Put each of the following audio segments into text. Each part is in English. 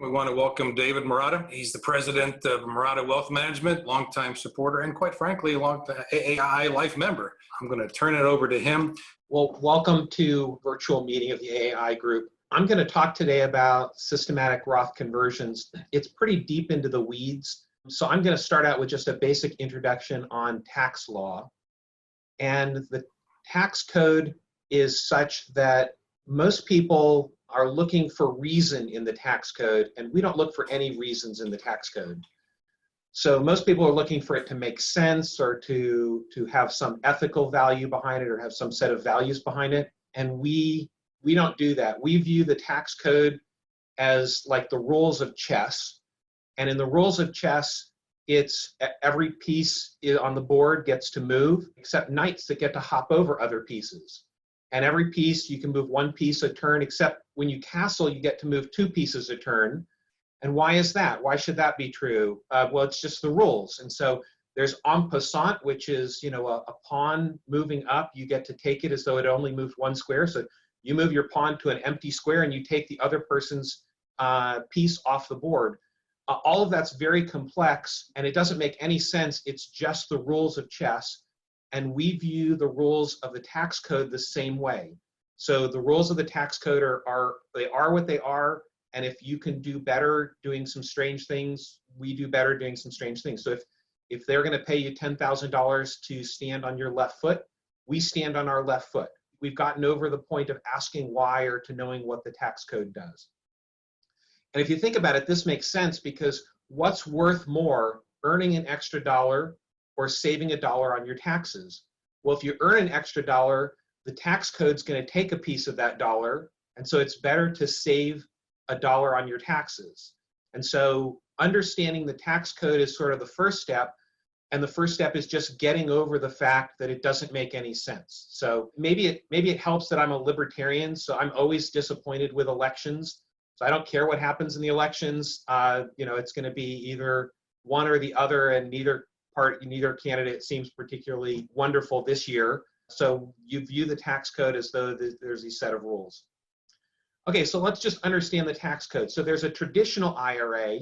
We want to welcome David Marotta. He's the president of Marotta Wealth Management, longtime supporter, and quite frankly, a long-time AAII life member. I'm going to turn it over to him. Well, welcome to virtual meeting of the AAII group. I'm going to talk today about systematic Roth conversions. It's pretty deep into the weeds. So I'm going to start out with just a basic introduction on tax law. And the tax code is such that most people are looking for reason in the tax code, and we don't look for any reasons in the tax code. So most people are looking for it to make sense or to have some ethical value behind it or have some set of values behind it. And we don't do that. We view the tax code as like the rules of chess. And in the rules of chess, it's every piece on the board gets to move, except knights that get to hop over other pieces. And every piece, you can move one piece a turn, except when you castle, you get to move two pieces a turn. And why is that? Why should that be true? Well, it's just the rules. And so there's en passant, which is, a pawn moving up. You get to take it as though it only moved one square. So you move your pawn to an empty square and you take the other person's piece off the board. All of that's very complex and it doesn't make any sense. It's just the rules of chess. And we view the rules of the tax code the same way. So the rules of the tax code are what they are. And if you can do better doing some strange things, we do better doing some strange things. So if they're going to pay you $10,000 to stand on your left foot, we stand on our left foot. We've gotten over the point of asking why or to knowing what the tax code does. And if you think about it, this makes sense because what's worth more, earning an extra dollar or saving a dollar on your taxes? Well, if you earn an extra dollar, the tax code's going to take a piece of that dollar. And so it's better to save a dollar on your taxes. And so understanding the tax code is sort of the first step. And the first step is just getting over the fact that it doesn't make any sense. So maybe it helps that I'm a libertarian. So I'm always disappointed with elections. So I don't care what happens in the elections. It's going to be either one or the other, and neither candidate seems particularly wonderful this year. So you view the tax code as though there's a set of rules. Okay, so let's just understand the tax code. So there's a traditional IRA,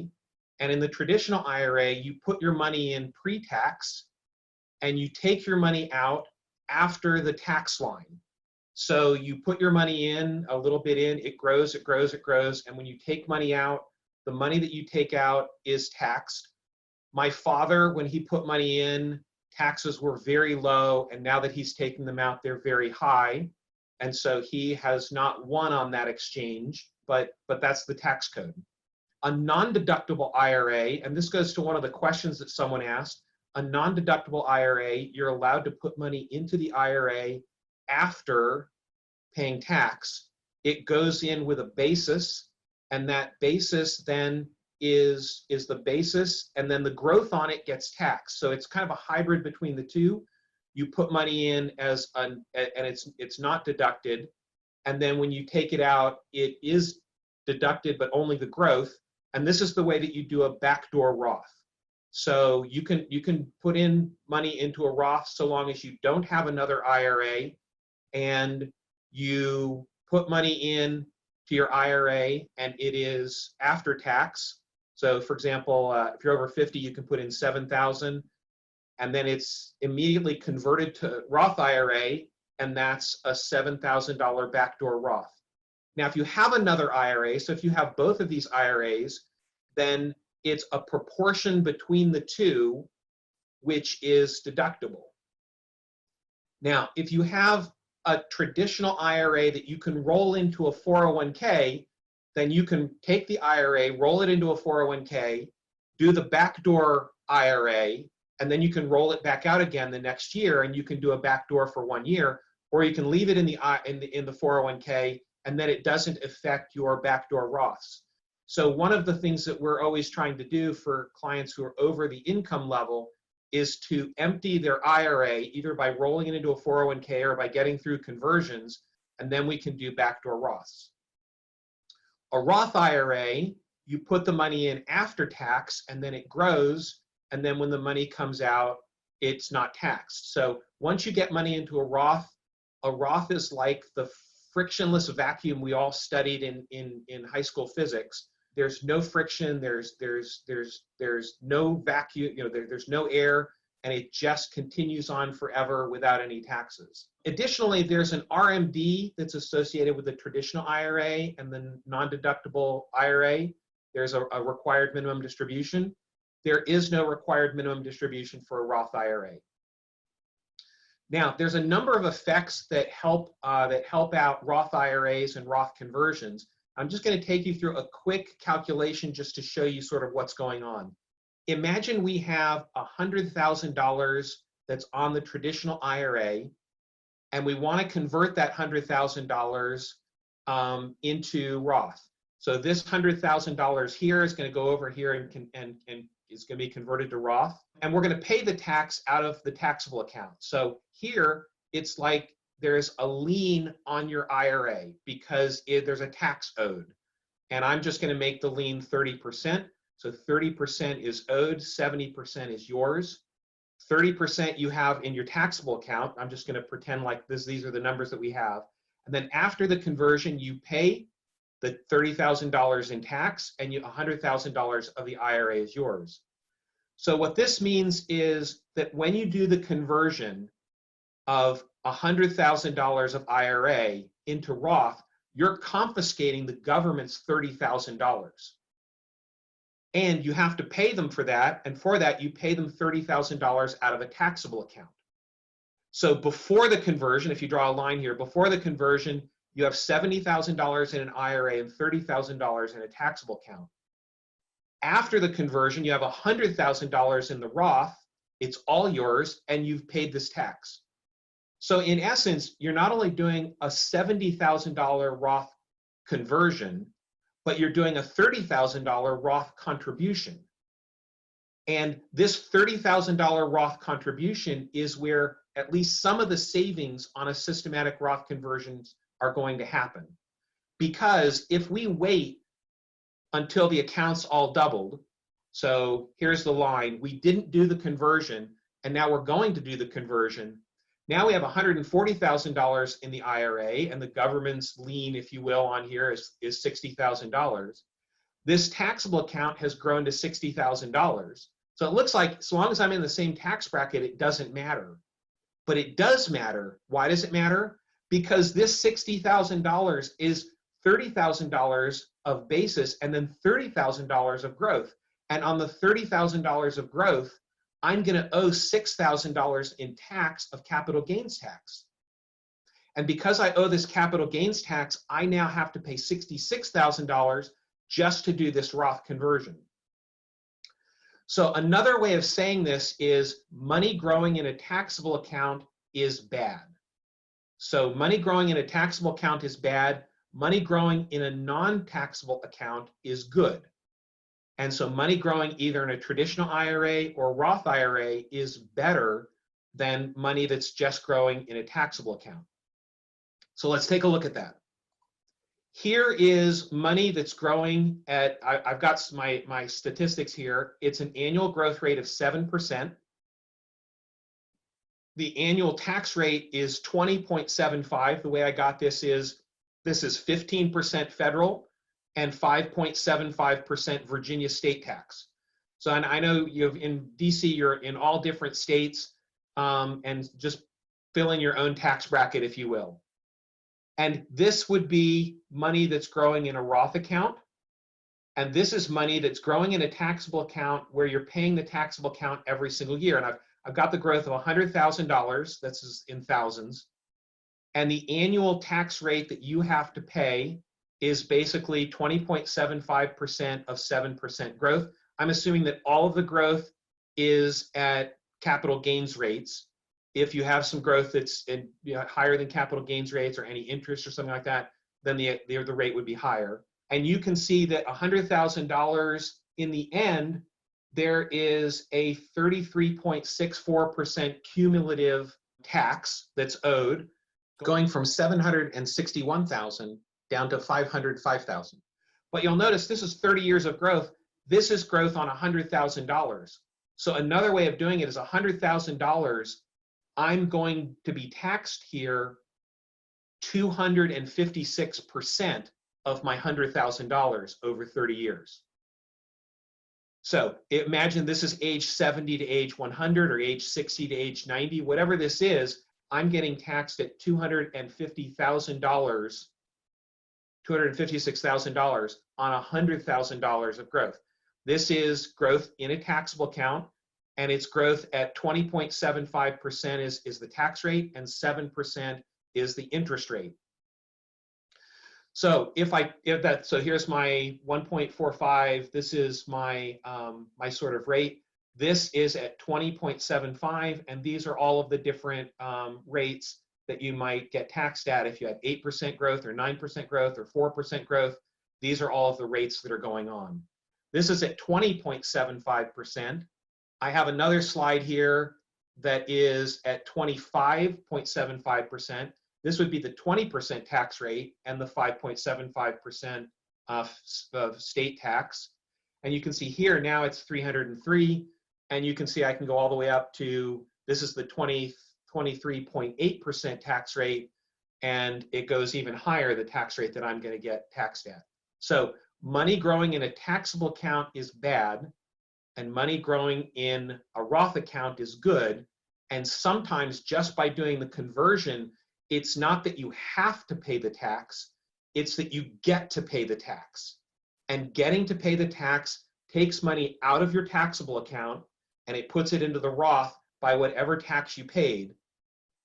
and in the traditional IRA, you put your money in pre-tax, and you take your money out after the tax line. So you put your money in, a little bit in, it grows, it grows, it grows, and when you take money out, the money that you take out is taxed. My father, when he put money in, taxes were very low, and now that he's taking them out, they're very high. And so he has not won on that exchange, but that's the tax code. A non-deductible IRA, and this goes to one of the questions that someone asked, a non-deductible IRA, you're allowed to put money into the IRA after paying tax. It goes in with a basis, and that basis then is the basis, and then the growth on it gets taxed. So it's kind of a hybrid between the two. You put money in and it's not deducted, and then when you take it out, it is deducted, but only the growth. And this is the way that you do a backdoor Roth. So you can put in money into a Roth so long as you don't have another IRA, and you put money in to your IRA, and it is after tax. So for example, if you're over 50, you can put in $7,000, and then it's immediately converted to Roth IRA, and that's a $7,000 backdoor Roth. Now, if you have another IRA, so if you have both of these IRAs, then it's a proportion between the two, which is deductible. Now, if you have a traditional IRA that you can roll into a 401k, then you can take the IRA, roll it into a 401k, do the backdoor IRA, and then you can roll it back out again the next year, and you can do a backdoor for 1 year, or you can leave it in the 401k, and then it doesn't affect your backdoor Roths. So one of the things that we're always trying to do for clients who are over the income level is to empty their IRA, either by rolling it into a 401k or by getting through conversions, and then we can do backdoor Roths. A Roth IRA, you put the money in after tax, and then it grows, and then when the money comes out, it's not taxed. So once you get money into a Roth is like the frictionless vacuum we all studied in high school physics. There's no friction. There's no vacuum. There's no air, and it just continues on forever without any taxes. Additionally, there's an RMD that's associated with the traditional IRA and the non-deductible IRA. There's a required minimum distribution. There is no required minimum distribution for a Roth IRA. Now, there's a number of effects that help out Roth IRAs and Roth conversions. I'm just going to take you through a quick calculation just to show you sort of what's going on. Imagine we have $100,000 that's on the traditional IRA, and we want to convert that $100,000 into Roth. So this $100,000 here is going to go over here and is going to be converted to Roth. And we're going to pay the tax out of the taxable account. So here, it's like there's a lien on your IRA because there's a tax owed. And I'm just going to make the lien 30%. So 30% is owed, 70% is yours. 30% you have in your taxable account. I'm just going to pretend like these are the numbers that we have. And then after the conversion, you pay the $30,000 in tax, and $100,000 of the IRA is yours. So what this means is that when you do the conversion of $100,000 of IRA into Roth, you're confiscating the government's $30,000. And you have to pay them for that, and for that you pay them $30,000 out of a taxable account. So before the conversion, if you draw a line here, before the conversion, you have $70,000 in an IRA and $30,000 in a taxable account. After the conversion, you have $100,000 in the Roth. It's all yours, and you've paid this tax. So in essence, you're not only doing a $70,000 Roth conversion, but you're doing a $30,000 Roth contribution. And this $30,000 Roth contribution is where at least some of the savings on a systematic Roth conversions are going to happen. Because if we wait until the accounts all doubled, so here's the line, we didn't do the conversion, and now we're going to do the conversion. Now we have $140,000 in the IRA, and the government's lien, if you will, on here is $60,000. This taxable account has grown to $60,000. So it looks like as long as I'm in the same tax bracket, it doesn't matter. But it does matter. Why does it matter? Because this $60,000 is $30,000 of basis and then $30,000 of growth. And on the $30,000 of growth, I'm going to owe $6,000 in tax of capital gains tax. And because I owe this capital gains tax, I now have to pay $66,000 just to do this Roth conversion. So another way of saying this is money growing in a taxable account is bad. So money growing in a taxable account is bad. Money growing in a non-taxable account is good. And so money growing either in a traditional IRA or Roth IRA is better than money that's just growing in a taxable account. So let's take a look at that. Here is money that's growing at, I've got my statistics here. It's an annual growth rate of 7%. The annual tax rate is 20.75. The way I got this is 15% federal and 5.75% Virginia state tax. So, and I know in DC, you're in all different states, and just fill in your own tax bracket, if you will. And this would be money that's growing in a Roth account. And this is money that's growing in a taxable account where you're paying the taxable account every single year. And I've got the growth of $100,000, that's in thousands. And the annual tax rate that you have to pay is basically 20.75% of 7% growth. I'm assuming that all of the growth is at capital gains rates. If you have some growth that's higher than capital gains rates or any interest or something like that, then the rate would be higher. And you can see that $100,000 in the end, there is a 33.64% cumulative tax that's owed, going from $761,000 down to $505,000. But you'll notice this is 30 years of growth. This is growth on $100,000. So another way of doing it is $100,000. I'm going to be taxed here 256% of my $100,000 over 30 years. So imagine this is age 70 to age 100 or age 60 to age 90, whatever this is, I'm getting taxed at $250,000, $256,000 on $100,000 of growth. This is growth in a taxable account, and its growth at 20.75% is the tax rate, and 7% is the interest rate. So so here's my 1.45. This is my my sort of rate. This is at 20.75, and these are all of the different rates that you might get taxed at if you have 8% growth or 9% growth or 4% growth. These are all of the rates that are going on. This is at 20.75%. I have another slide here that is at 25.75%. This would be the 20% tax rate and the 5.75% of state tax. And you can see here now it's 303, and you can see I can go all the way up to, this is the 23.8% tax rate, and it goes even higher, the tax rate that I'm going to get taxed at. So money growing in a taxable account is bad, and money growing in a Roth account is good. And sometimes just by doing the conversion, it's not that you have to pay the tax, it's that you get to pay the tax. And getting to pay the tax takes money out of your taxable account and it puts it into the Roth by whatever tax you paid.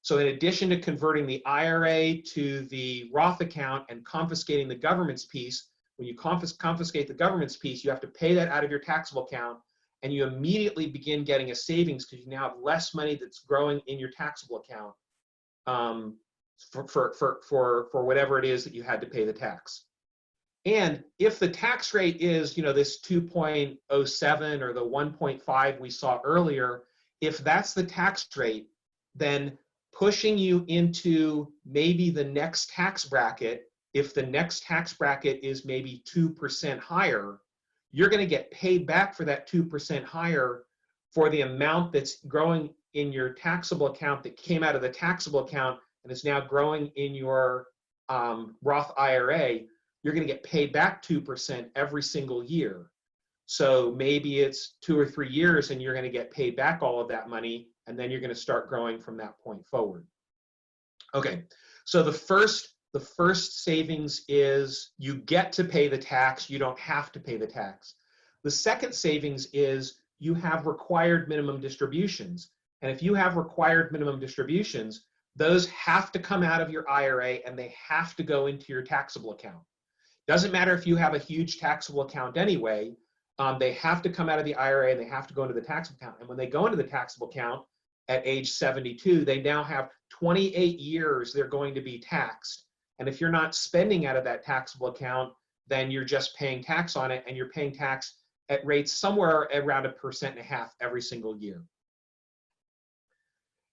So in addition to converting the IRA to the Roth account and confiscating the government's piece, when you confiscate the government's piece, you have to pay that out of your taxable account, and you immediately begin getting a savings because you now have less money that's growing in your taxable account for whatever it is that you had to pay the tax. And if the tax rate is, this 2.07 or the 1.5 we saw earlier, if that's the tax rate, then pushing you into maybe the next tax bracket, if the next tax bracket is maybe 2% higher, you're going to get paid back for that 2% higher for the amount that's growing in your taxable account that came out of the taxable account and is now growing in your Roth IRA. You're going to get paid back 2% every single year. So maybe it's 2 or 3 years and you're going to get paid back all of that money, and then you're going to start growing from that point forward. Okay, so the first savings is you get to pay the tax, you don't have to pay the tax. The second savings is you have required minimum distributions. And if you have required minimum distributions, those have to come out of your IRA and they have to go into your taxable account. Doesn't matter if you have a huge taxable account anyway, they have to come out of the IRA and they have to go into the taxable account. And when they go into the taxable account at age 72, they now have 28 years they're going to be taxed. And if you're not spending out of that taxable account, then you're just paying tax on it, and you're paying tax at rates somewhere around 1.5% every single year.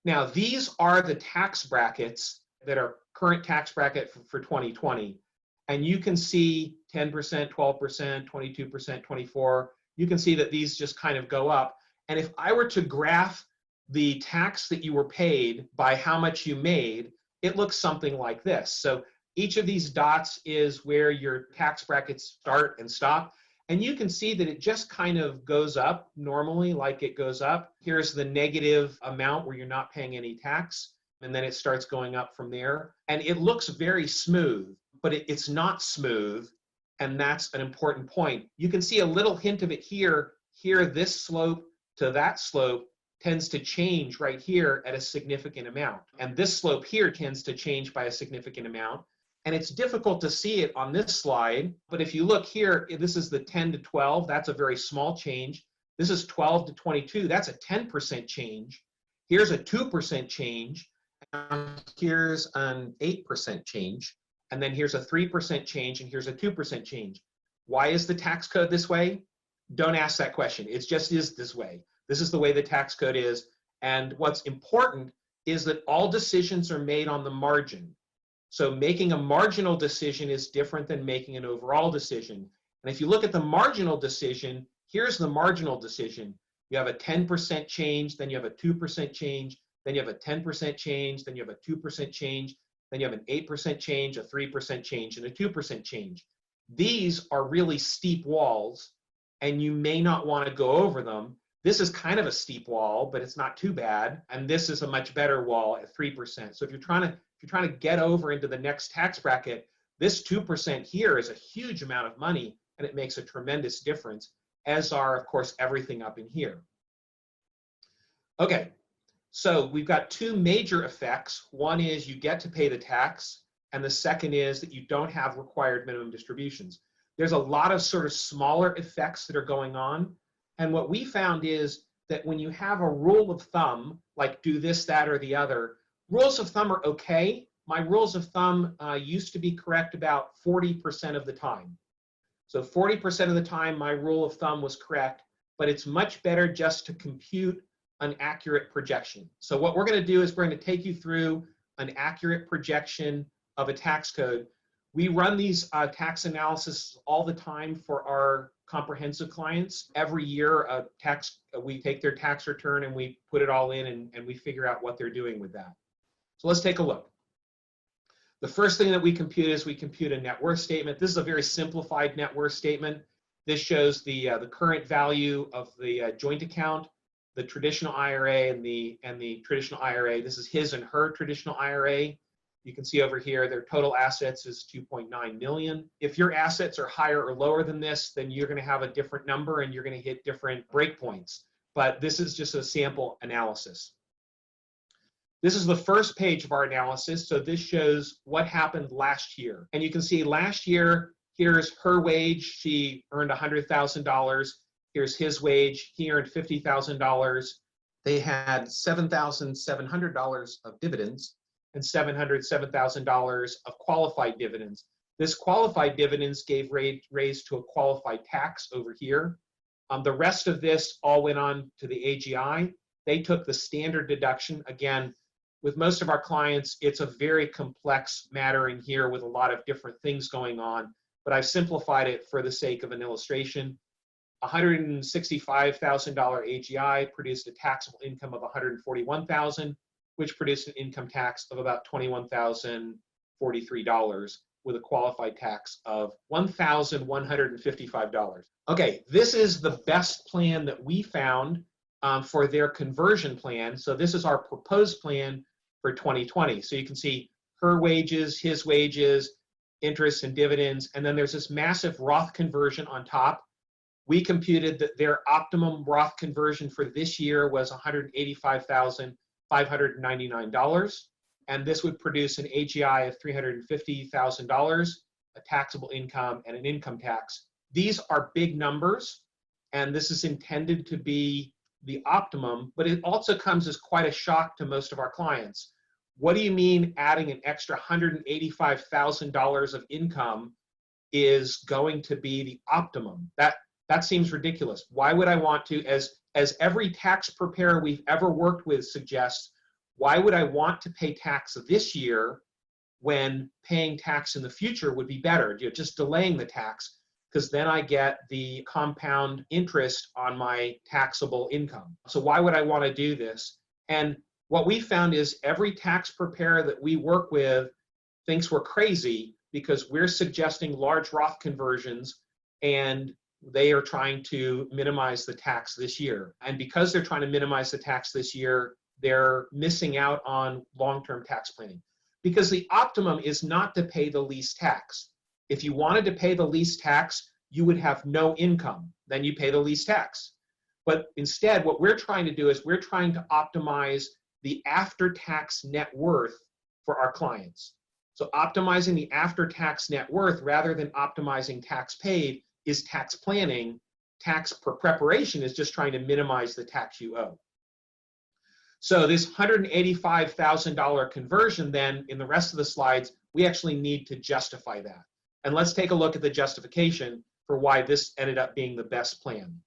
Now, these are the tax brackets that are current tax bracket for 2020. And you can see 10%, 12%, 22%, 24%. You can see that these just kind of go up. And if I were to graph the tax that you were paid by how much you made, it looks something like this. So each of these dots is where your tax brackets start and stop. And you can see that it just kind of goes up normally, like it goes up. Here's the negative amount where you're not paying any tax. And then it starts going up from there. And it looks very smooth, but it's not smooth. And that's an important point. You can see a little hint of it here. Here, this slope to that slope tends to change right here at a significant amount. And this slope here tends to change by a significant amount. And it's difficult to see it on this slide, but if you look here, this is the 10 to 12, that's a very small change. This is 12 to 22, that's a 10% change. Here's a 2% change, and here's an 8% change, and then here's a 3% change, and here's a 2% change. Why is the tax code this way? Don't ask that question, it just is this way. This is the way the tax code is, and what's important is that all decisions are made on the margin. So making a marginal decision is different than making an overall decision. And if you look at the marginal decision, here's the marginal decision. You have a 10% change, then you have a 2% change, then you have a 10% change, then you have a 2% change, then you have an 8% change, a 3% change, and a 2% change. These are really steep walls, and you may not want to go over them. This is kind of a steep wall, but it's not too bad. And this is a much better wall at 3%. So if you're trying to get over into the next tax bracket, this 2% here is a huge amount of money, and it makes a tremendous difference, as are, of course, everything up in here. Okay, so we've got two major effects. One is you get to pay the tax, and the second is that you don't have required minimum distributions. There's a lot of sort of smaller effects that are going on. And what we found is that when you have a rule of thumb, like do this, that, or the other, rules of thumb are okay. My rules of thumb used to be correct about 40% of the time. So 40% of the time, my rule of thumb was correct, but it's much better just to compute an accurate projection. So what we're going to do is we're going to take you through an accurate projection of a tax code. We run these tax analysis all the time for our comprehensive clients. Every year, we take their tax return and we put it all in, and we figure out what they're doing with that. So let's take a look. The first thing that we compute is we compute a net worth statement. This is a very simplified net worth statement. This shows the current value of the joint account, the traditional IRA, and the traditional IRA. This is his and her traditional IRA. You can see over here their total assets is 2.9 million. If your assets are higher or lower than this, then you're going to have a different number and you're going to hit different breakpoints. But this is just a sample analysis. This is the first page of our analysis. So this shows what happened last year. And you can see last year, here's her wage. She earned $100,000. Here's his wage. He earned $50,000. They had $7,700 of dividends and $707,000 of qualified dividends. This qualified dividends gave raise to a qualified tax over here. The rest of this all went on to the AGI. They took the standard deduction. Again, with most of our clients, it's a very complex matter in here with a lot of different things going on, but I've simplified it for the sake of an illustration. $165,000 AGI produced a taxable income of $141,000, which produced an income tax of about $21,043 with a qualified tax of $1,155. Okay, this is the best plan that we found for their conversion plan. So this is our proposed plan for 2020. So you can see her wages, his wages, interest and dividends, and then there's this massive Roth conversion on top. We computed that their optimum Roth conversion for this year was $185,599, and this would produce an AGI of $350,000, a taxable income, and an income tax. These are big numbers, and this is intended to be the optimum, but it also comes as quite a shock to most of our clients. What do you mean adding an extra $185,000 of income is going to be the optimum? That seems ridiculous. Why would I want to, as every tax preparer we've ever worked with suggests, why would I want to pay tax this year when paying tax in the future would be better? Just delaying the tax, because then I get the compound interest on my taxable income. So why would I want to do this? And what we found is every tax preparer that we work with thinks we're crazy because we're suggesting large Roth conversions and they are trying to minimize the tax this year. And because they're trying to minimize the tax this year, they're missing out on long-term tax planning. Because the optimum is not to pay the least tax. If you wanted to pay the least tax, you would have no income. Then you pay the least tax. But instead, what we're trying to do is we're trying to optimize the after-tax net worth for our clients. So optimizing the after-tax net worth rather than optimizing tax paid is tax planning. Tax preparation is just trying to minimize the tax you owe. So this $185,000 conversion then, in the rest of the slides, we actually need to justify that. And let's take a look at the justification for why this ended up being the best plan.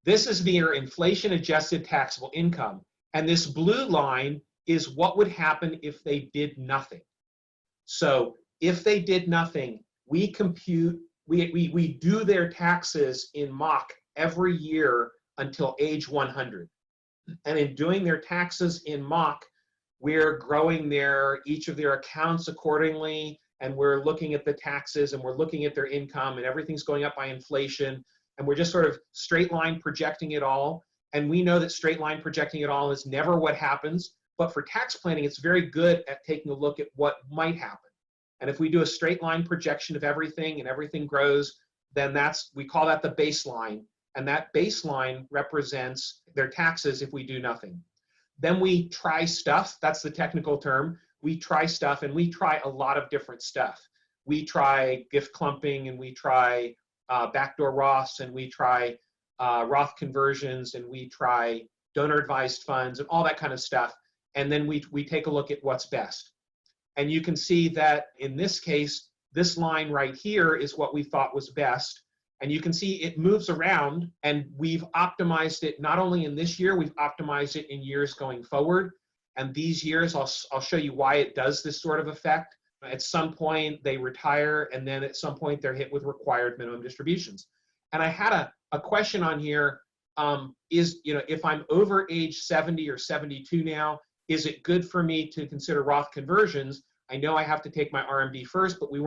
This is their inflation-adjusted taxable income. And this blue line is what would happen if they did nothing. So if they did nothing, we compute, we do their taxes in mock every year until age 100. And in doing their taxes in mock, we're growing each of their accounts accordingly, and we're looking at the taxes, and we're looking at their income, and everything's going up by inflation, and we're just sort of straight line projecting it all. And we know that straight line projecting it all is never what happens, but for tax planning, it's very good at taking a look at what might happen. And if we do a straight line projection of everything and everything grows, then we call that the baseline. And that baseline represents their taxes if we do nothing. Then we try stuff, that's the technical term. We try stuff, and we try a lot of different stuff. We try gift clumping, and we try backdoor Roths, and we try Roth conversions, and we try donor advised funds, and all that kind of stuff. And then we take a look at what's best. And you can see that in this case, this line right here is what we thought was best. And you can see it moves around, and we've optimized it not only in this year, we've optimized it in years going forward. And these years, I'll show you why it does this sort of effect. At some point, they retire, and then at some point, they're hit with required minimum distributions. And I had a question on here, if I'm over age 70 or 72 now, is it good for me to consider Roth conversions? I know I have to take my RMD first, but we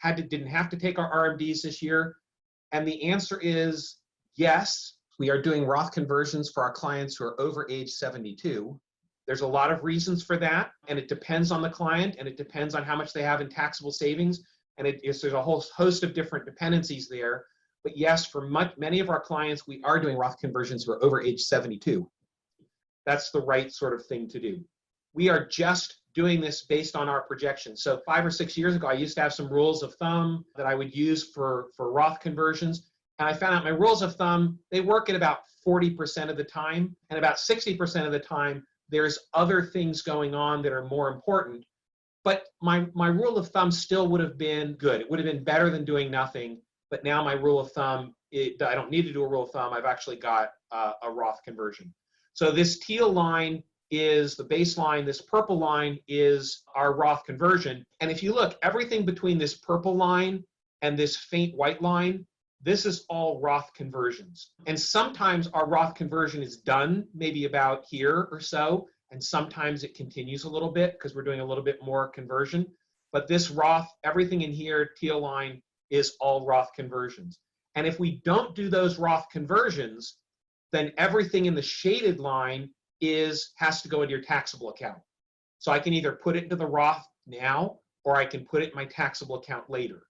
didn't have to take our RMDs this year. And the answer is yes. We are doing Roth conversions for our clients who are over age 72. There's a lot of reasons for that, and it depends on the client, and it depends on how much they have in taxable savings, and there's a whole host of different dependencies there. But yes, for many of our clients, we are doing Roth conversions who are over age 72. That's the right sort of thing to do. We are just doing this based on our projections. So 5 or 6 years ago, I used to have some rules of thumb that I would use for Roth conversions. And I found out my rules of thumb, they work at about 40% of the time. And about 60% of the time, there's other things going on that are more important. But my rule of thumb still would have been good. It would have been better than doing nothing. But now my rule of thumb, I don't need to do a rule of thumb. I've actually got a Roth conversion. So this teal line is the baseline. This purple line is our Roth conversion. And if you look, everything between this purple line and this faint white line, this is all Roth conversions. And sometimes our Roth conversion is done maybe about here or so, and sometimes it continues a little bit because we're doing a little bit more conversion. But this Roth, everything in here, teal line, is all Roth conversions. And if we don't do those Roth conversions, then everything in the shaded line has to go into your taxable account. So I can either put it into the Roth now, or I can put it in my taxable account later.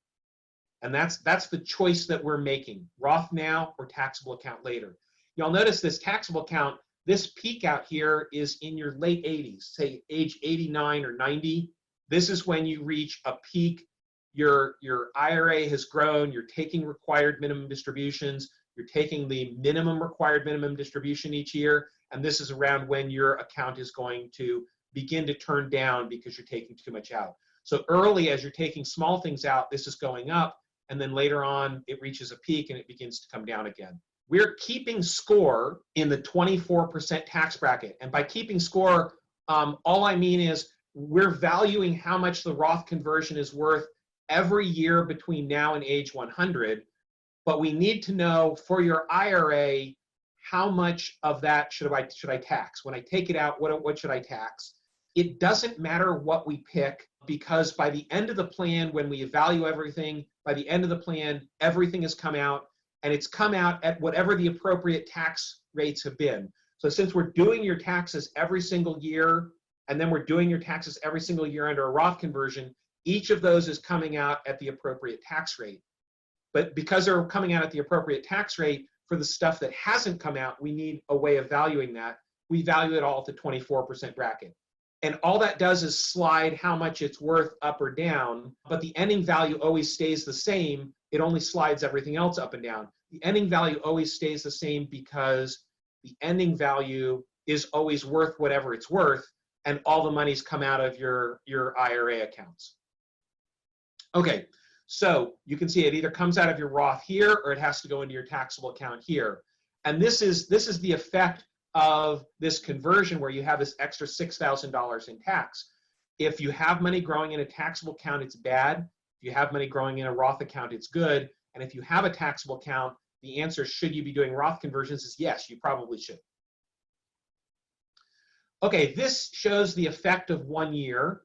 And that's the choice that we're making, Roth now or taxable account later. You'll notice this taxable account, this peak out here is in your late 80s, say age 89 or 90. This is when you reach a peak. Your IRA has grown, you're taking required minimum distributions, you're taking the minimum required minimum distribution each year, and this is around when your account is going to begin to turn down because you're taking too much out. So early, as you're taking small things out, this is going up, and then later on, it reaches a peak and it begins to come down again. We're keeping score in the 24% tax bracket. And by keeping score, all I mean is we're valuing how much the Roth conversion is worth every year between now and age 100. But we need to know for your IRA, how much of that should I tax? When I take it out, what should I tax? It doesn't matter what we pick, because by the end of the plan, when we evaluate everything, by the end of the plan, everything has come out, and it's come out at whatever the appropriate tax rates have been. So since we're doing your taxes every single year, and then we're doing your taxes every single year under a Roth conversion, each of those is coming out at the appropriate tax rate. But because they're coming out at the appropriate tax rate, for the stuff that hasn't come out, we need a way of valuing that. We value it all at the 24% bracket. And all that does is slide how much it's worth up or down, but the ending value always stays the same. It only slides everything else up and down. The ending value always stays the same because the ending value is always worth whatever it's worth, and all the money's come out of your IRA accounts. Okay, so you can see it either comes out of your Roth here, or it has to go into your taxable account here. And this is the effect of this conversion where you have this extra $6,000 in tax. If you have money growing in a taxable account, it's bad. If you have money growing in a Roth account, it's good. And if you have a taxable account, the answer, should you be doing Roth conversions, is yes, you probably should. Okay, this shows the effect of 1 year,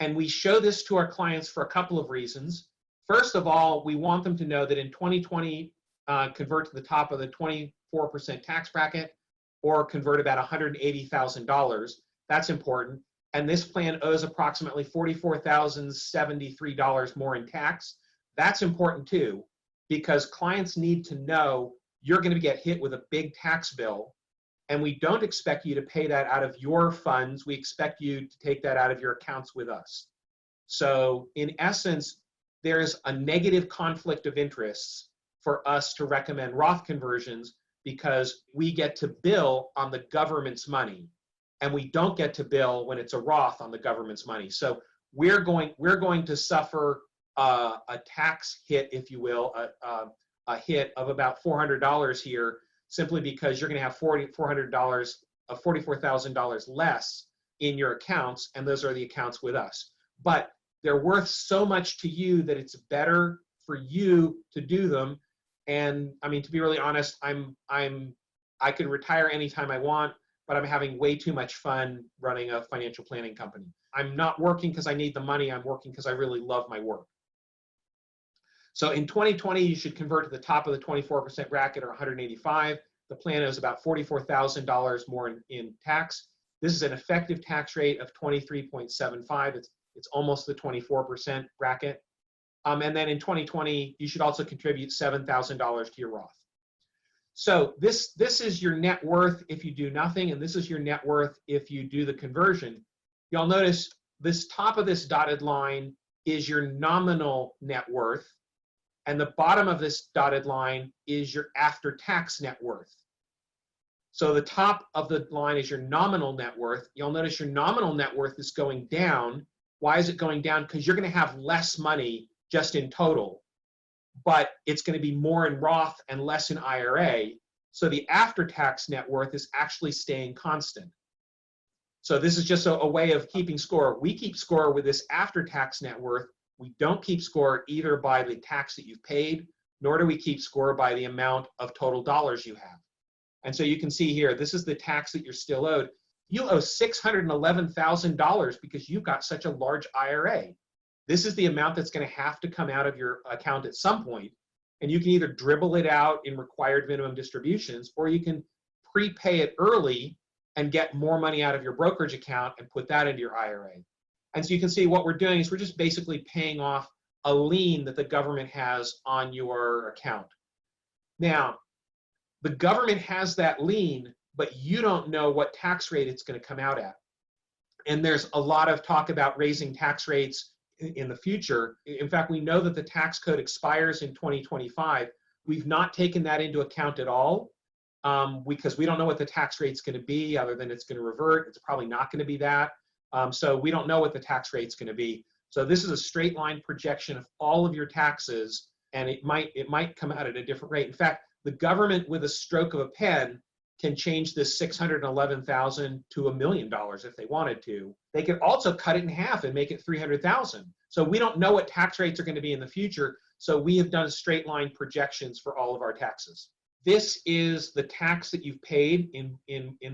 and we show this to our clients for a couple of reasons. First of all, we want them to know that in 2020, convert to the top of the 24% tax bracket or convert about $180,000. That's important. And this plan owes approximately $44,073 more in tax. That's important too, because clients need to know you're going to get hit with a big tax bill, and we don't expect you to pay that out of your funds. We expect you to take that out of your accounts with us. So in essence, there's a negative conflict of interests for us to recommend Roth conversions, because we get to bill on the government's money, and we don't get to bill when it's a Roth on the government's money. So we're going to suffer a tax hit, if you will, a hit of about $400 here, simply because you're going to have $44,000 less in your accounts, and those are the accounts with us. But they're worth so much to you that it's better for you to do them. And I mean, to be really honest, I could retire anytime I want, but I'm having way too much fun running a financial planning company. I'm not working because I need the money. I'm working because I really love my work. So in 2020, you should convert to the top of the 24% bracket, or 185. The plan is about $44,000 more in tax. This is an effective tax rate of 23.75. It's almost the 24% bracket. And then in 2020, you should also contribute $7,000 to your Roth. So this is your net worth if you do nothing, and this is your net worth if you do the conversion. You'll notice this top of this dotted line is your nominal net worth, and the bottom of this dotted line is your after-tax net worth. So the top of the line is your nominal net worth. You'll notice your nominal net worth is going down. Why is it going down? Because you're going to have less money just in total, but it's going to be more in Roth and less in IRA. So the after-tax net worth is actually staying constant. So this is just a way of keeping score. We keep score with this after-tax net worth. We don't keep score either by the tax that you've paid, nor do we keep score by the amount of total dollars you have. And so you can see here, this is the tax that you're still owed. You owe $611,000 because you've got such a large IRA. This is the amount that's going to have to come out of your account at some point, and you can either dribble it out in required minimum distributions, or you can prepay it early and get more money out of your brokerage account and put that into your IRA. And so you can see what we're doing is we're just basically paying off a lien that the government has on your account. Now, the government has that lien, but you don't know what tax rate it's going to come out at. And there's a lot of talk about raising tax rates in the future. In fact, we know that the tax code expires in 2025. We've not taken that into account at all, because we don't know what the tax rate's going to be, other than it's going to revert. It's probably not going to be that. So we don't know what the tax rate's going to be. So this is a straight line projection of all of your taxes, and it might come out at a different rate. In fact, the government, with a stroke of a pen, can change this $611,000 to $1 million if they wanted to. They could also cut it in half and make it $300,000. So we don't know what tax rates are going to be in the future. So we have done straight line projections for all of our taxes. This is the tax that you've paid in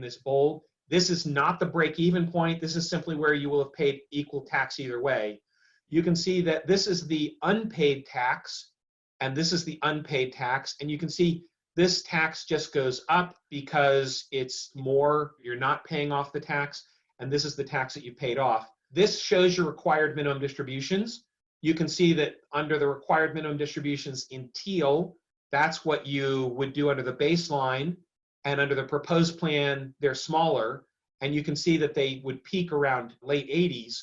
this bold. This is not the break-even point. This is simply where you will have paid equal tax either way. You can see that this is the unpaid tax, and this is the unpaid tax. And you can see this tax just goes up because it's more, you're not paying off the tax, and this is the tax that you paid off. This shows your required minimum distributions. You can see that under the required minimum distributions in teal, that's what you would do under the baseline, and under the proposed plan, they're smaller, and you can see that they would peak around late 80s.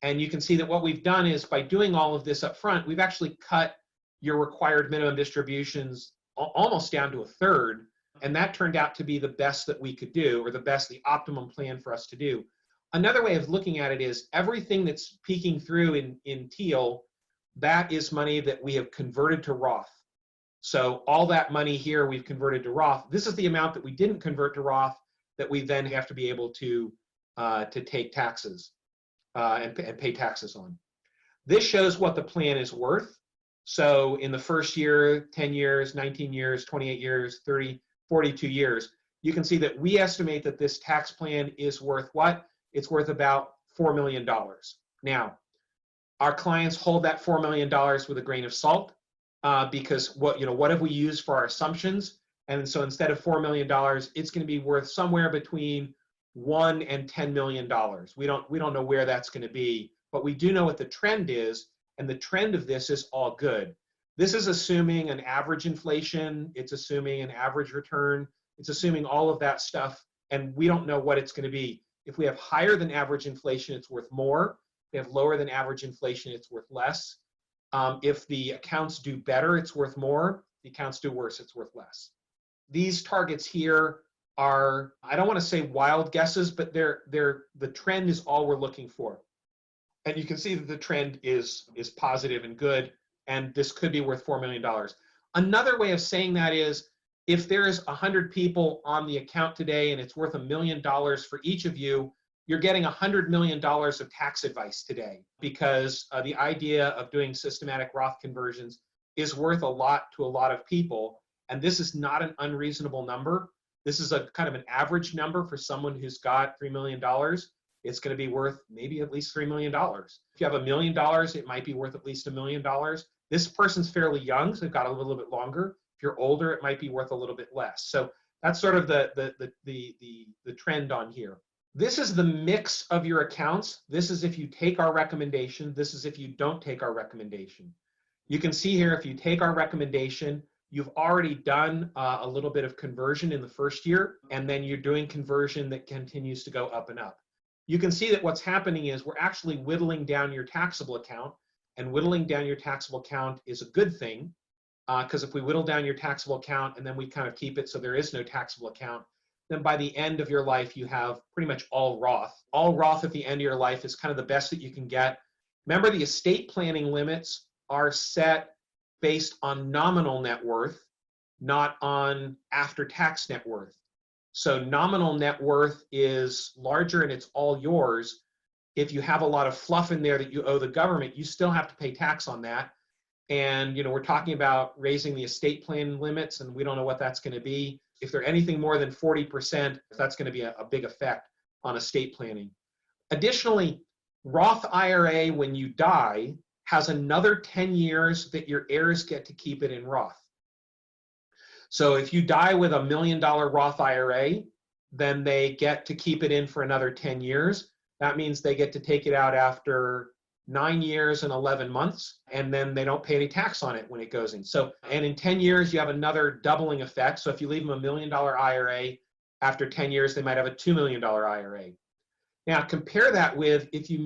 And you can see that what we've done is, by doing all of this up front, we've actually cut your required minimum distributions almost down to a third, and that turned out to be the best that we could do, or the optimum plan for us to do. Another way of looking at it is everything that's peeking through in teal, that is money that we have converted to Roth. So all that money here we've converted to Roth. This is the amount that we didn't convert to Roth that we then have to be able to take taxes and pay taxes on. This shows what the plan is worth. So in the first year, 10 years, 19 years, 28 years, 30, 42 years, you can see that we estimate that this tax plan is worth what? It's worth about $4 million. Now, our clients hold that $4 million with a grain of salt because what have we used for our assumptions? And so instead of $4 million, it's going to be worth somewhere between $1 and $10 million. We don't know where that's going to be, but we do know what the trend is, and the trend of this is all good. This is assuming an average inflation. It's assuming an average return. It's assuming all of that stuff, and we don't know what it's going to be. If we have higher than average inflation, it's worth more. If we have lower than average inflation, it's worth less. If the accounts do better, it's worth more. If the accounts do worse, it's worth less. These targets here are, I don't want to say wild guesses, but the trend is all we're looking for. And you can see that the trend is positive and good, and this could be worth $4 million. Another way of saying that is, if there's 100 people on the account today and it's worth $1 million for each of you, you're getting $100 million of tax advice today, because the idea of doing systematic Roth conversions is worth a lot to a lot of people. And this is not an unreasonable number. This is a kind of an average number for someone who's got $3 million. It's going to be worth maybe at least $3 million. If you have $1 million, it might be worth at least $1 million. This person's fairly young, so they've got a little bit longer. If you're older, it might be worth a little bit less. So that's sort of the trend on here. This is the mix of your accounts. This is if you take our recommendation. This is if you don't take our recommendation. You can see here, if you take our recommendation, you've already done a little bit of conversion in the first year, and then you're doing conversion that continues to go up and up. You can see that what's happening is we're actually whittling down your taxable account, and whittling down your taxable account is a good thing, because if we whittle down your taxable account and then we kind of keep it so there is no taxable account, then by the end of your life, you have pretty much all Roth. All Roth at the end of your life is kind of the best that you can get. Remember, the estate planning limits are set based on nominal net worth, not on after-tax net worth. So nominal net worth is larger and it's all yours. If you have a lot of fluff in there that you owe the government, you still have to pay tax on that. And we're talking about raising the estate plan limits, and we don't know what that's going to be. If they're anything more than 40%, that's going to be a big effect on estate planning. Additionally, Roth IRA, when you die, has another 10 years that your heirs get to keep it in Roth. So if you die with $1 million Roth IRA, then they get to keep it in for another 10 years. That means they get to take it out after 9 years and 11 months, and then they don't pay any tax on it when it goes in. So, and in 10 years, you have another doubling effect. So if you leave them $1 million IRA, after 10 years, they might have a $2 million IRA. Now compare that with if you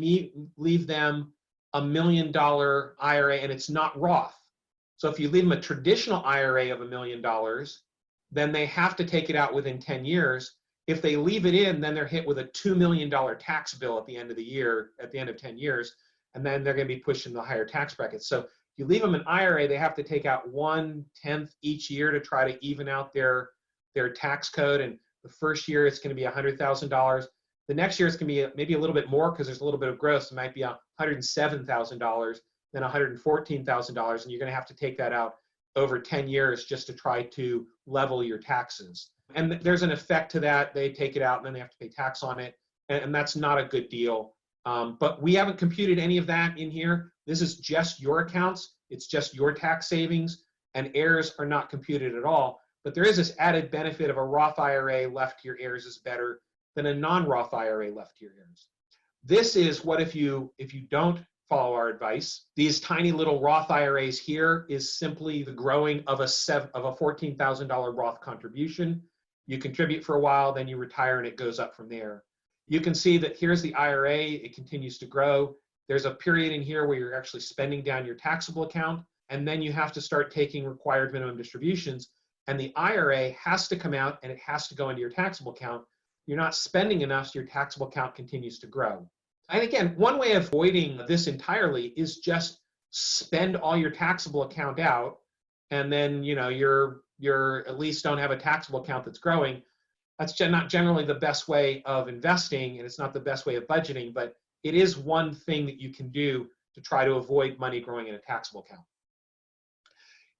leave them $1 million IRA and it's not Roth. So if you leave them a traditional IRA of $1 million, then they have to take it out within 10 years. If they leave it in, then they're hit with a $2 million tax bill at the end of the year, at the end of 10 years, and then they're going to be pushed into the higher tax brackets. So if you leave them an IRA, they have to take out 1/10 each year to try to even out their tax code. And the first year it's going to be $100,000. The next year it's going to be maybe a little bit more because there's a little bit of growth. It might be $107,000, then $114,000, and you're going to have to take that out over 10 years just to try to level your taxes. And there's an effect to that. They take it out and then they have to pay tax on it, and that's not a good deal. But we haven't computed any of that in here. This is just your accounts. It's just your tax savings, and heirs are not computed at all. But there is this added benefit of a Roth IRA left to your heirs is better than a non-Roth IRA left to your heirs. This is what if you don't follow our advice. These tiny little Roth IRAs here is simply the growing of a $14,000 Roth contribution. You contribute for a while, then you retire, and it goes up from there. You can see that here's the IRA. It continues to grow. There's a period in here where you're actually spending down your taxable account, and then you have to start taking required minimum distributions, and the IRA has to come out and it has to go into your taxable account. You're not spending enough, so your taxable account continues to grow. And again, one way of avoiding this entirely is just spend all your taxable account out, and then you're at least don't have a taxable account that's growing. That's not generally the best way of investing, and it's not the best way of budgeting, but it is one thing that you can do to try to avoid money growing in a taxable account.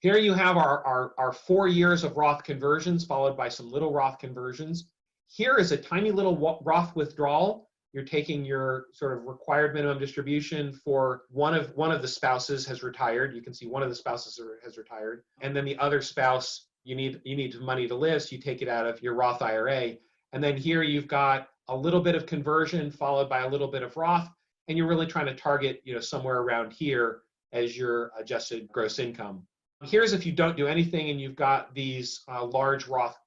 Here you have our 4 years of Roth conversions followed by some little Roth conversions. Here is a tiny little Roth withdrawal. You're taking your sort of required minimum distribution for one of the spouses has retired. You can see one of the spouses has retired, and then the other spouse, you need money to live, so you take it out of your Roth IRA. And then here you've got a little bit of conversion followed by a little bit of Roth, and you're really trying to target, somewhere around here as your adjusted gross income. Here's if you don't do anything and you've got these large Roth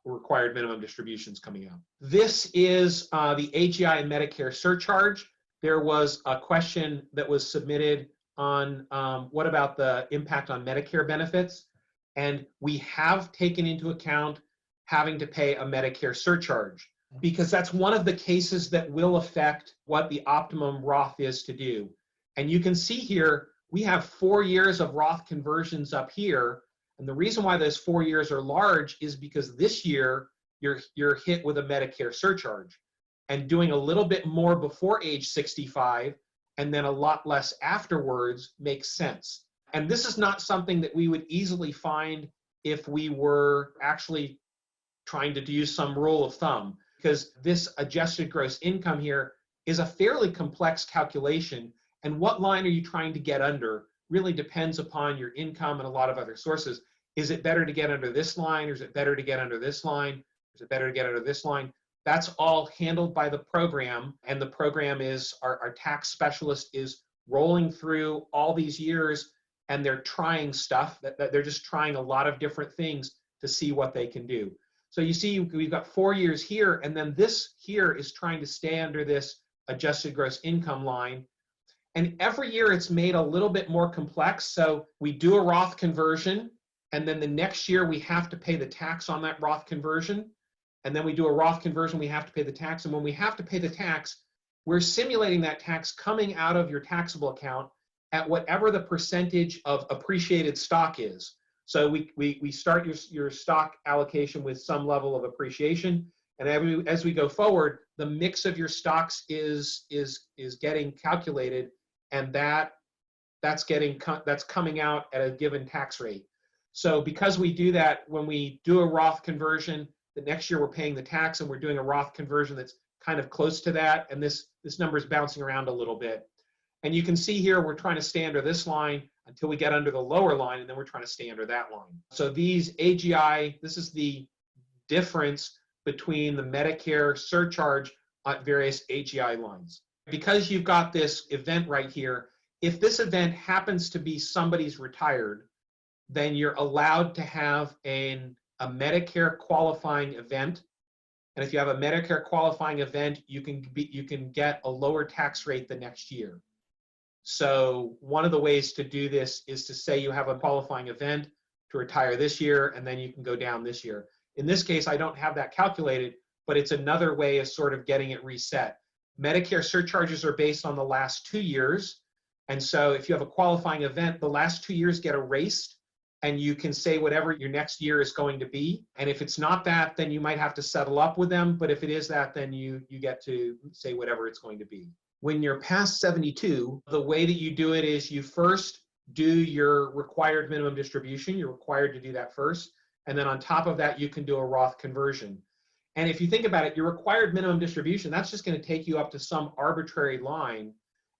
required minimum distributions coming out. This is the AAII and Medicare surcharge. There was a question that was submitted on what about the impact on Medicare benefits? And we have taken into account having to pay a Medicare surcharge because that's one of the cases that will affect what the optimum Roth is to do. And you can see here, we have 4 years of Roth conversions up here. And the reason why those 4 years are large is because this year you're hit with a Medicare surcharge, and doing a little bit more before age 65 and then a lot less afterwards makes sense. And this is not something that we would easily find if we were actually trying to use some rule of thumb, because this adjusted gross income here is a fairly complex calculation. And what line are you trying to get under really depends upon your income and a lot of other sources. Is it better to get under this line, or is it better to get under this line? Is it better to get under this line? That's all handled by the program, and the program is, our tax specialist is rolling through all these years, and they're trying stuff, that they're just trying a lot of different things to see what they can do. So you see, we've got 4 years here, and then this here is trying to stay under this adjusted gross income line. And every year it's made a little bit more complex. So we do a Roth conversion, and then the next year we have to pay the tax on that Roth conversion. And then we do a Roth conversion, we have to pay the tax. And when we have to pay the tax, we're simulating that tax coming out of your taxable account at whatever the percentage of appreciated stock is. So we start your stock allocation with some level of appreciation. And as we go forward, the mix of your stocks is getting calculated, and that's coming out at a given tax rate. So because we do that, when we do a Roth conversion, the next year we're paying the tax, and we're doing a Roth conversion that's kind of close to that, and this number is bouncing around a little bit. And you can see here we're trying to stay under this line until we get under the lower line, and then we're trying to stay under that line. So these AGI, this is the difference between the Medicare surcharge at various AGI lines. Because you've got this event right here, if this event happens to be somebody's retired, then you're allowed to have a Medicare qualifying event. And if you have a Medicare qualifying event, you can get a lower tax rate the next year. So one of the ways to do this is to say you have a qualifying event to retire this year, and then you can go down this year. In this case, I don't have that calculated, but it's another way of sort of getting it reset. Medicare surcharges are based on the last 2 years. And so if you have a qualifying event, the last 2 years get erased, and you can say whatever your next year is going to be. And if it's not that, then you might have to settle up with them. But if it is that, then you get to say whatever it's going to be. When you're past 72, the way that you do it is you first do your required minimum distribution. You're required to do that first. And then on top of that, you can do a Roth conversion. And if you think about it, your required minimum distribution, that's just going to take you up to some arbitrary line.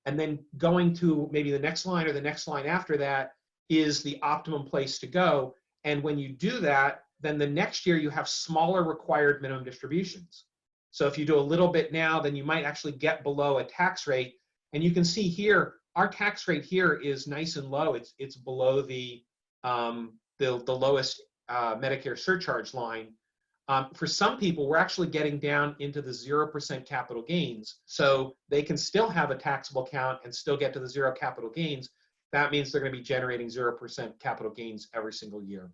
And then going to maybe the next line or the next line after that is the optimum place to go. And when you do that, then the next year you have smaller required minimum distributions. So if you do a little bit now, then you might actually get below a tax rate. And you can see here, our tax rate here is nice and low. It's below the lowest Medicare surcharge line. For some people, we're actually getting down into the 0% capital gains. So they can still have a taxable account and still get to the zero capital gains. That means they're going to be generating 0% capital gains every single year.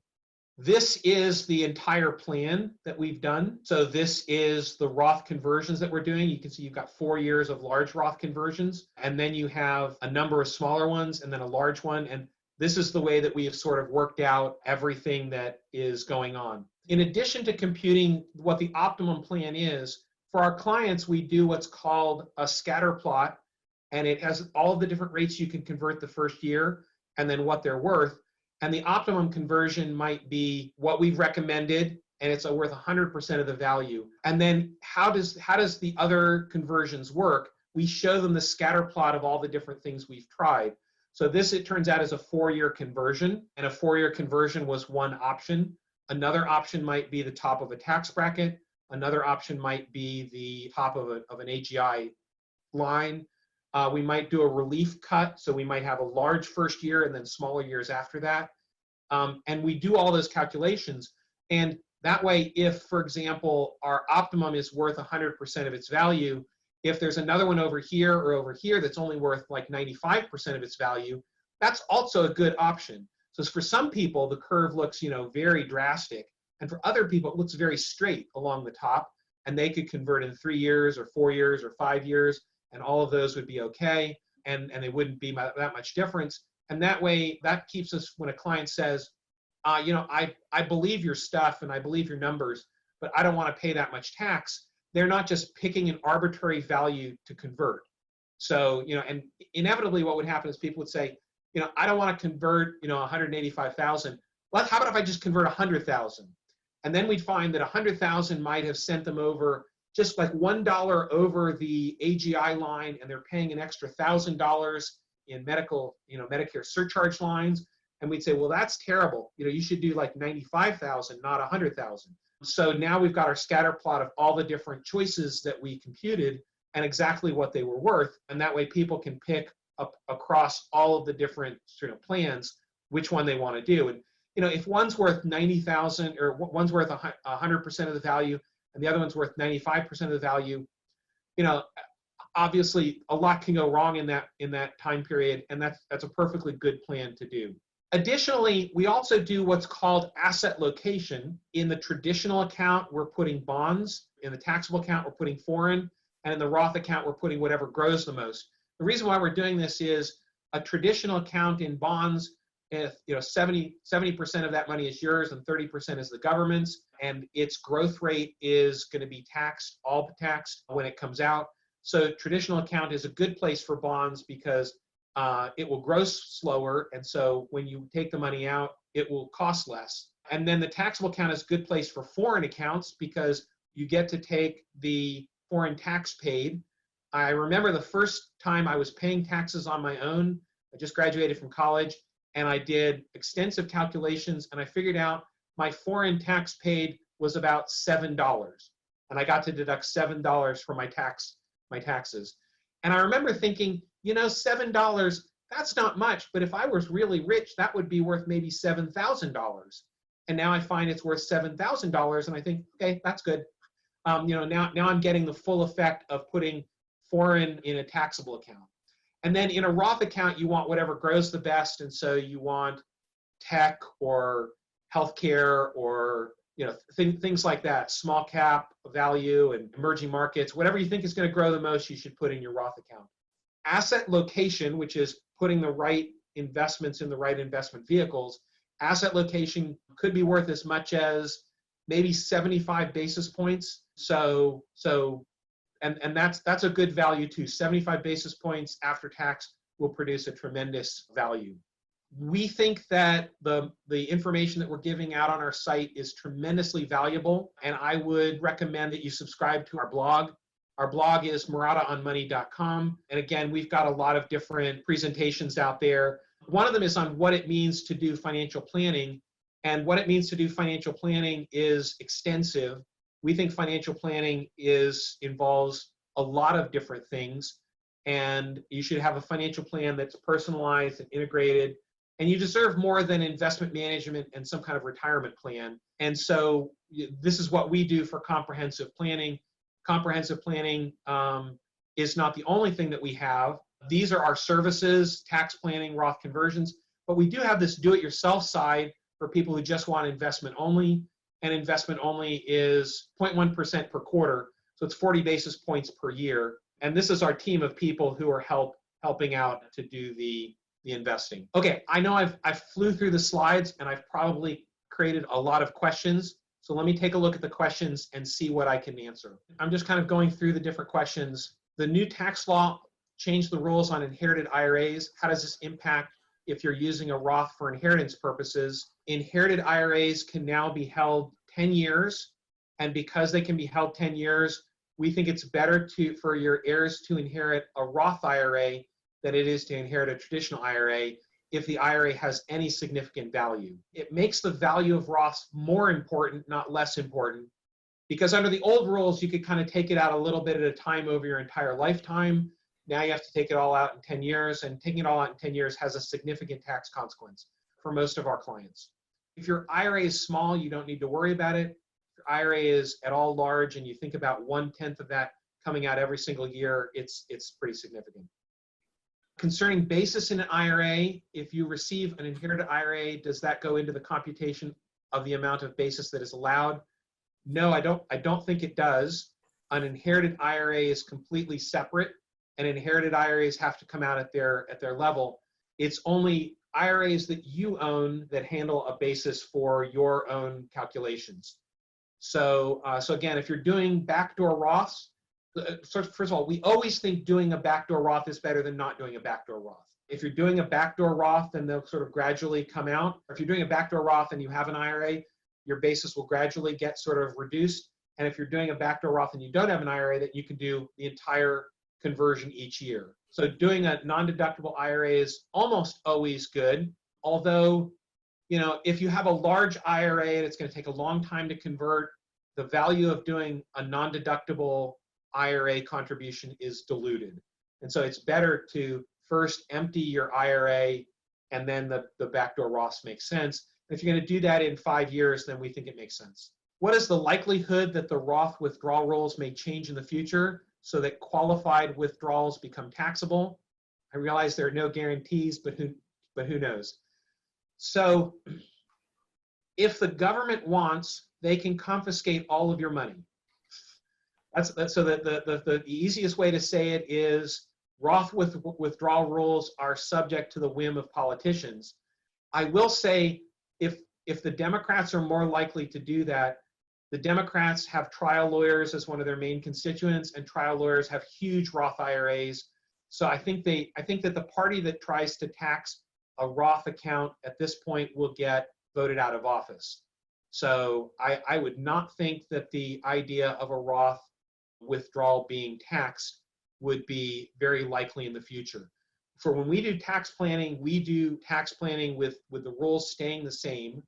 This is the entire plan that we've done. So this is the Roth conversions that we're doing. You can see you've got 4 years of large Roth conversions, and then you have a number of smaller ones and then a large one. And this is the way that we have sort of worked out everything that is going on. In addition to computing what the optimum plan is, for our clients, we do what's called a scatter plot, and it has all the different rates you can convert the first year and then what they're worth. And the optimum conversion might be what we've recommended, and it's worth 100% of the value. And then how does the other conversions work? We show them the scatter plot of all the different things we've tried. So this, it turns out, is a 4-year conversion, and a 4-year conversion was one option. Another option might be the top of a tax bracket. Another option might be the top of an AGI line. We might do a relief cut, so we might have a large first year and then smaller years after that. And we do all those calculations. And that way, if, for example, our optimum is worth 100% of its value, if there's another one over here or over here that's only worth like 95% of its value, that's also a good option. So for some people, the curve looks, very drastic. And for other people, it looks very straight along the top. And they could convert in 3 years or 4 years or 5 years. And all of those would be okay. And they wouldn't be that much difference. And that way, that keeps us, when a client says, I believe your stuff and I believe your numbers, but I don't want to pay that much tax. They're not just picking an arbitrary value to convert. So, and inevitably what would happen is people would say, I don't want to convert, 185,000. Well, how about if I just convert 100,000? And then we'd find that 100,000 might have sent them over just like $1 over the AGI line, and they're paying an extra $1,000 in Medicare surcharge lines. And we'd say, well, that's terrible. You should do like 95,000, not 100,000. So now we've got our scatter plot of all the different choices that we computed and exactly what they were worth. And that way people can pick up across all of the different plans which one they want to do. And if one's worth 90,000 or one's worth 100% of the value and the other one's worth 95% of the value, obviously a lot can go wrong in that time period, and that's a perfectly good plan to do. Additionally, we also do what's called asset location. In the traditional account, we're putting bonds. In the taxable account, we're putting foreign. And in the Roth account, we're putting whatever grows the most. The reason why we're doing this is a traditional account in bonds, if 70% of that money is yours and 30% is the government's, and its growth rate is going to be taxed, all taxed when it comes out. So traditional account is a good place for bonds because it will grow slower, and so when you take the money out, it will cost less. And then the taxable account is a good place for foreign accounts because you get to take the foreign tax paid. I remember the first time I was paying taxes on my own. I just graduated from college, and I did extensive calculations, and I figured out my foreign tax paid was about $7, and I got to deduct $7 from my taxes. And I remember thinking, $7, that's not much, but if I was really rich, that would be worth maybe $7,000. And now I find it's worth $7,000, and I think, okay, that's good. Now I'm getting the full effect of putting foreign in a taxable account. And then in a Roth account, you want whatever grows the best, and so you want tech or healthcare or things like that, small cap value and emerging markets, whatever you think is going to grow the most, you should put in your Roth account. Asset location, which is putting the right investments in the right investment vehicles, asset location could be worth as much as maybe 75 basis points. So that's a good value too. 75 basis points after tax will produce a tremendous value. We think that the information that we're giving out on our site is tremendously valuable, and I would recommend that you subscribe to our blog. Our blog is MarottaOnMoney.com, and again, we've got a lot of different presentations out there. One of them is on what it means to do financial planning, and what it means to do financial planning is extensive. We think financial planning involves a lot of different things, and you should have a financial plan that's personalized and integrated. And you deserve more than investment management and some kind of retirement plan. And so this is what we do for comprehensive planning. Comprehensive planning is not the only thing that we have. These are our services, tax planning, Roth conversions, but we do have this do-it-yourself side for people who just want investment only. And investment only is 0.1% per quarter. So it's 40 basis points per year. And this is our team of people who are helping out to do the investing. Okay, I know I've flew through the slides and I've probably created a lot of questions. So let me take a look at the questions and see what I can answer. I'm just kind of going through the different questions. The new tax law changed the rules on inherited IRAs. How does this impact if you're using a Roth for inheritance purposes. Inherited IRAs can now be held 10 years. And because they can be held 10 years, we think it's better for your heirs to inherit a Roth IRA than it is to inherit a traditional IRA if the IRA has any significant value. It makes the value of Roths more important, not less important, because under the old rules, you could kind of take it out a little bit at a time over your entire lifetime. Now you have to take it all out in 10 years, and taking it all out in 10 years has a significant tax consequence for most of our clients. If your IRA is small, you don't need to worry about it. If your IRA is at all large and you think about 1/10 of that coming out every single year, it's pretty significant. Concerning basis in an IRA, if you receive an inherited IRA, does that go into the computation of the amount of basis that is allowed? No, I don't think it does. An inherited IRA is completely separate, and inherited IRAs have to come out at their level. It's only IRAs that you own that handle a basis for your own calculations. So again, if you're doing backdoor Roths, so first of all, we always think doing a backdoor Roth is better than not doing a backdoor Roth. If you're doing a backdoor Roth, then they'll sort of gradually come out. Or if you're doing a backdoor Roth and you have an IRA, your basis will gradually get sort of reduced. And if you're doing a backdoor Roth and you don't have an IRA, that you can do the entire conversion each year. So doing a non-deductible IRA is almost always good. Although, if you have a large IRA and it's going to take a long time to convert, the value of doing a non-deductible IRA contribution is diluted. And so it's better to first empty your IRA and then the backdoor Roths make sense. If you're going to do that in 5 years, then we think it makes sense. What is the likelihood that the Roth withdrawal rules may change in the future so that qualified withdrawals become taxable? I realize there are no guarantees, but who knows? So if the government wants, they can confiscate all of your money. So the easiest way to say it is Roth withdrawal rules are subject to the whim of politicians. I will say if the Democrats are more likely to do that, the Democrats have trial lawyers as one of their main constituents, and trial lawyers have huge Roth IRAs. So I think that the party that tries to tax a Roth account at this point will get voted out of office. So I would not think that the idea of a Roth withdrawal being taxed would be very likely in the future. For when we do tax planning, we do tax planning with the rules staying the same,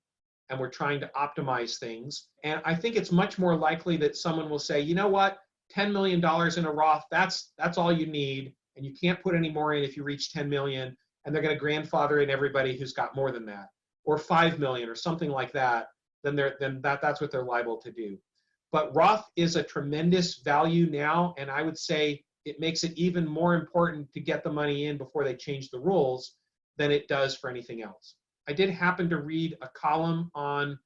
and we're trying to optimize things. And I think it's much more likely that someone will say, you know what, $10 million in a Roth, that's all you need, and you can't put any more in if you reach 10 million, and they're going to grandfather in everybody who's got more than that, or 5 million or something like that, then that's what they're liable to do. But Roth is a tremendous value now, and I would say it makes it even more important to get the money in before they change the rules than it does for anything else. I did happen to read a column on,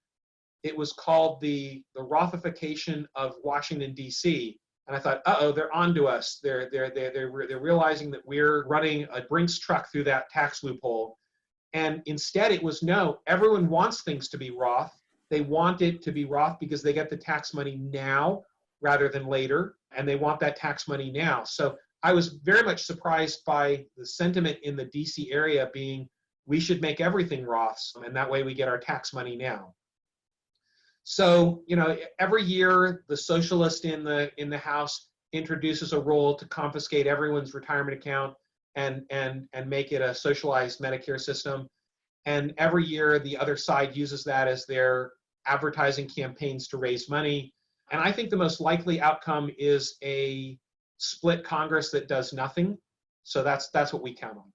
it was called the Rothification of Washington, D.C., and I thought, uh-oh, they're onto us. They're realizing that we're running a Brinks truck through that tax loophole. And instead it was, no, everyone wants things to be Roth. They want it to be Roth because they get the tax money now rather than later, and they want that tax money now. So I was very much surprised by the sentiment in the DC area being, we should make everything Roths, and that way we get our tax money now. So, every year the socialist in the House introduces a rule to confiscate everyone's retirement account and make it a socialized Medicare system. And every year the other side uses that as their advertising campaigns to raise money. And I think the most likely outcome is a split Congress that does nothing. So that's what we count on.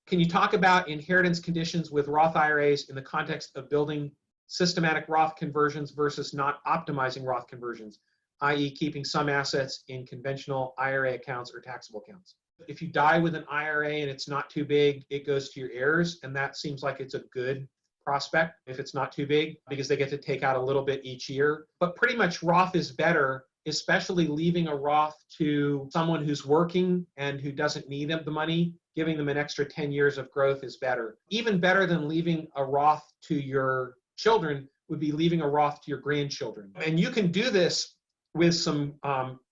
Can you talk about inheritance conditions with Roth IRAs in the context of building systematic Roth conversions versus not optimizing Roth conversions, i.e. keeping some assets in conventional IRA accounts or taxable accounts? If you die with an IRA and it's not too big, it goes to your heirs, and that seems like it's a good prospect if it's not too big, because they get to take out a little bit each year. But pretty much Roth is better, especially leaving a Roth to someone who's working and who doesn't need the money. Giving them an extra 10 years of growth is better. Even better than leaving a Roth to your children would be leaving a Roth to your grandchildren. And you can do this with some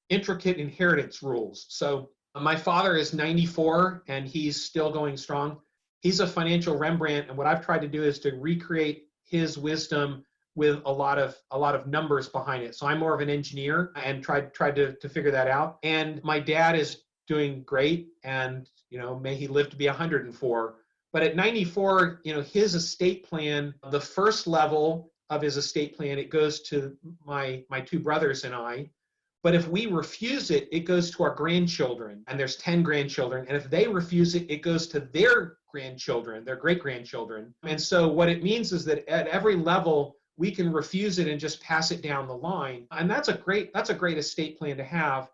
intricate inheritance rules. So my father is 94 and he's still going strong. He's a financial Rembrandt, and what I've tried to do is to recreate his wisdom with a lot of numbers behind it. So I'm more of an engineer and tried to figure that out. And my dad is doing great, and may he live to be 104. But at 94, his estate plan, the first level of his estate plan, it goes to my two brothers and I. But if we refuse it, it goes to our grandchildren, and there's 10 grandchildren. And if they refuse it, it goes to their grandchildren, their great-grandchildren. And so what it means is that at every level, we can refuse it and just pass it down the line. And that's a great estate plan to have.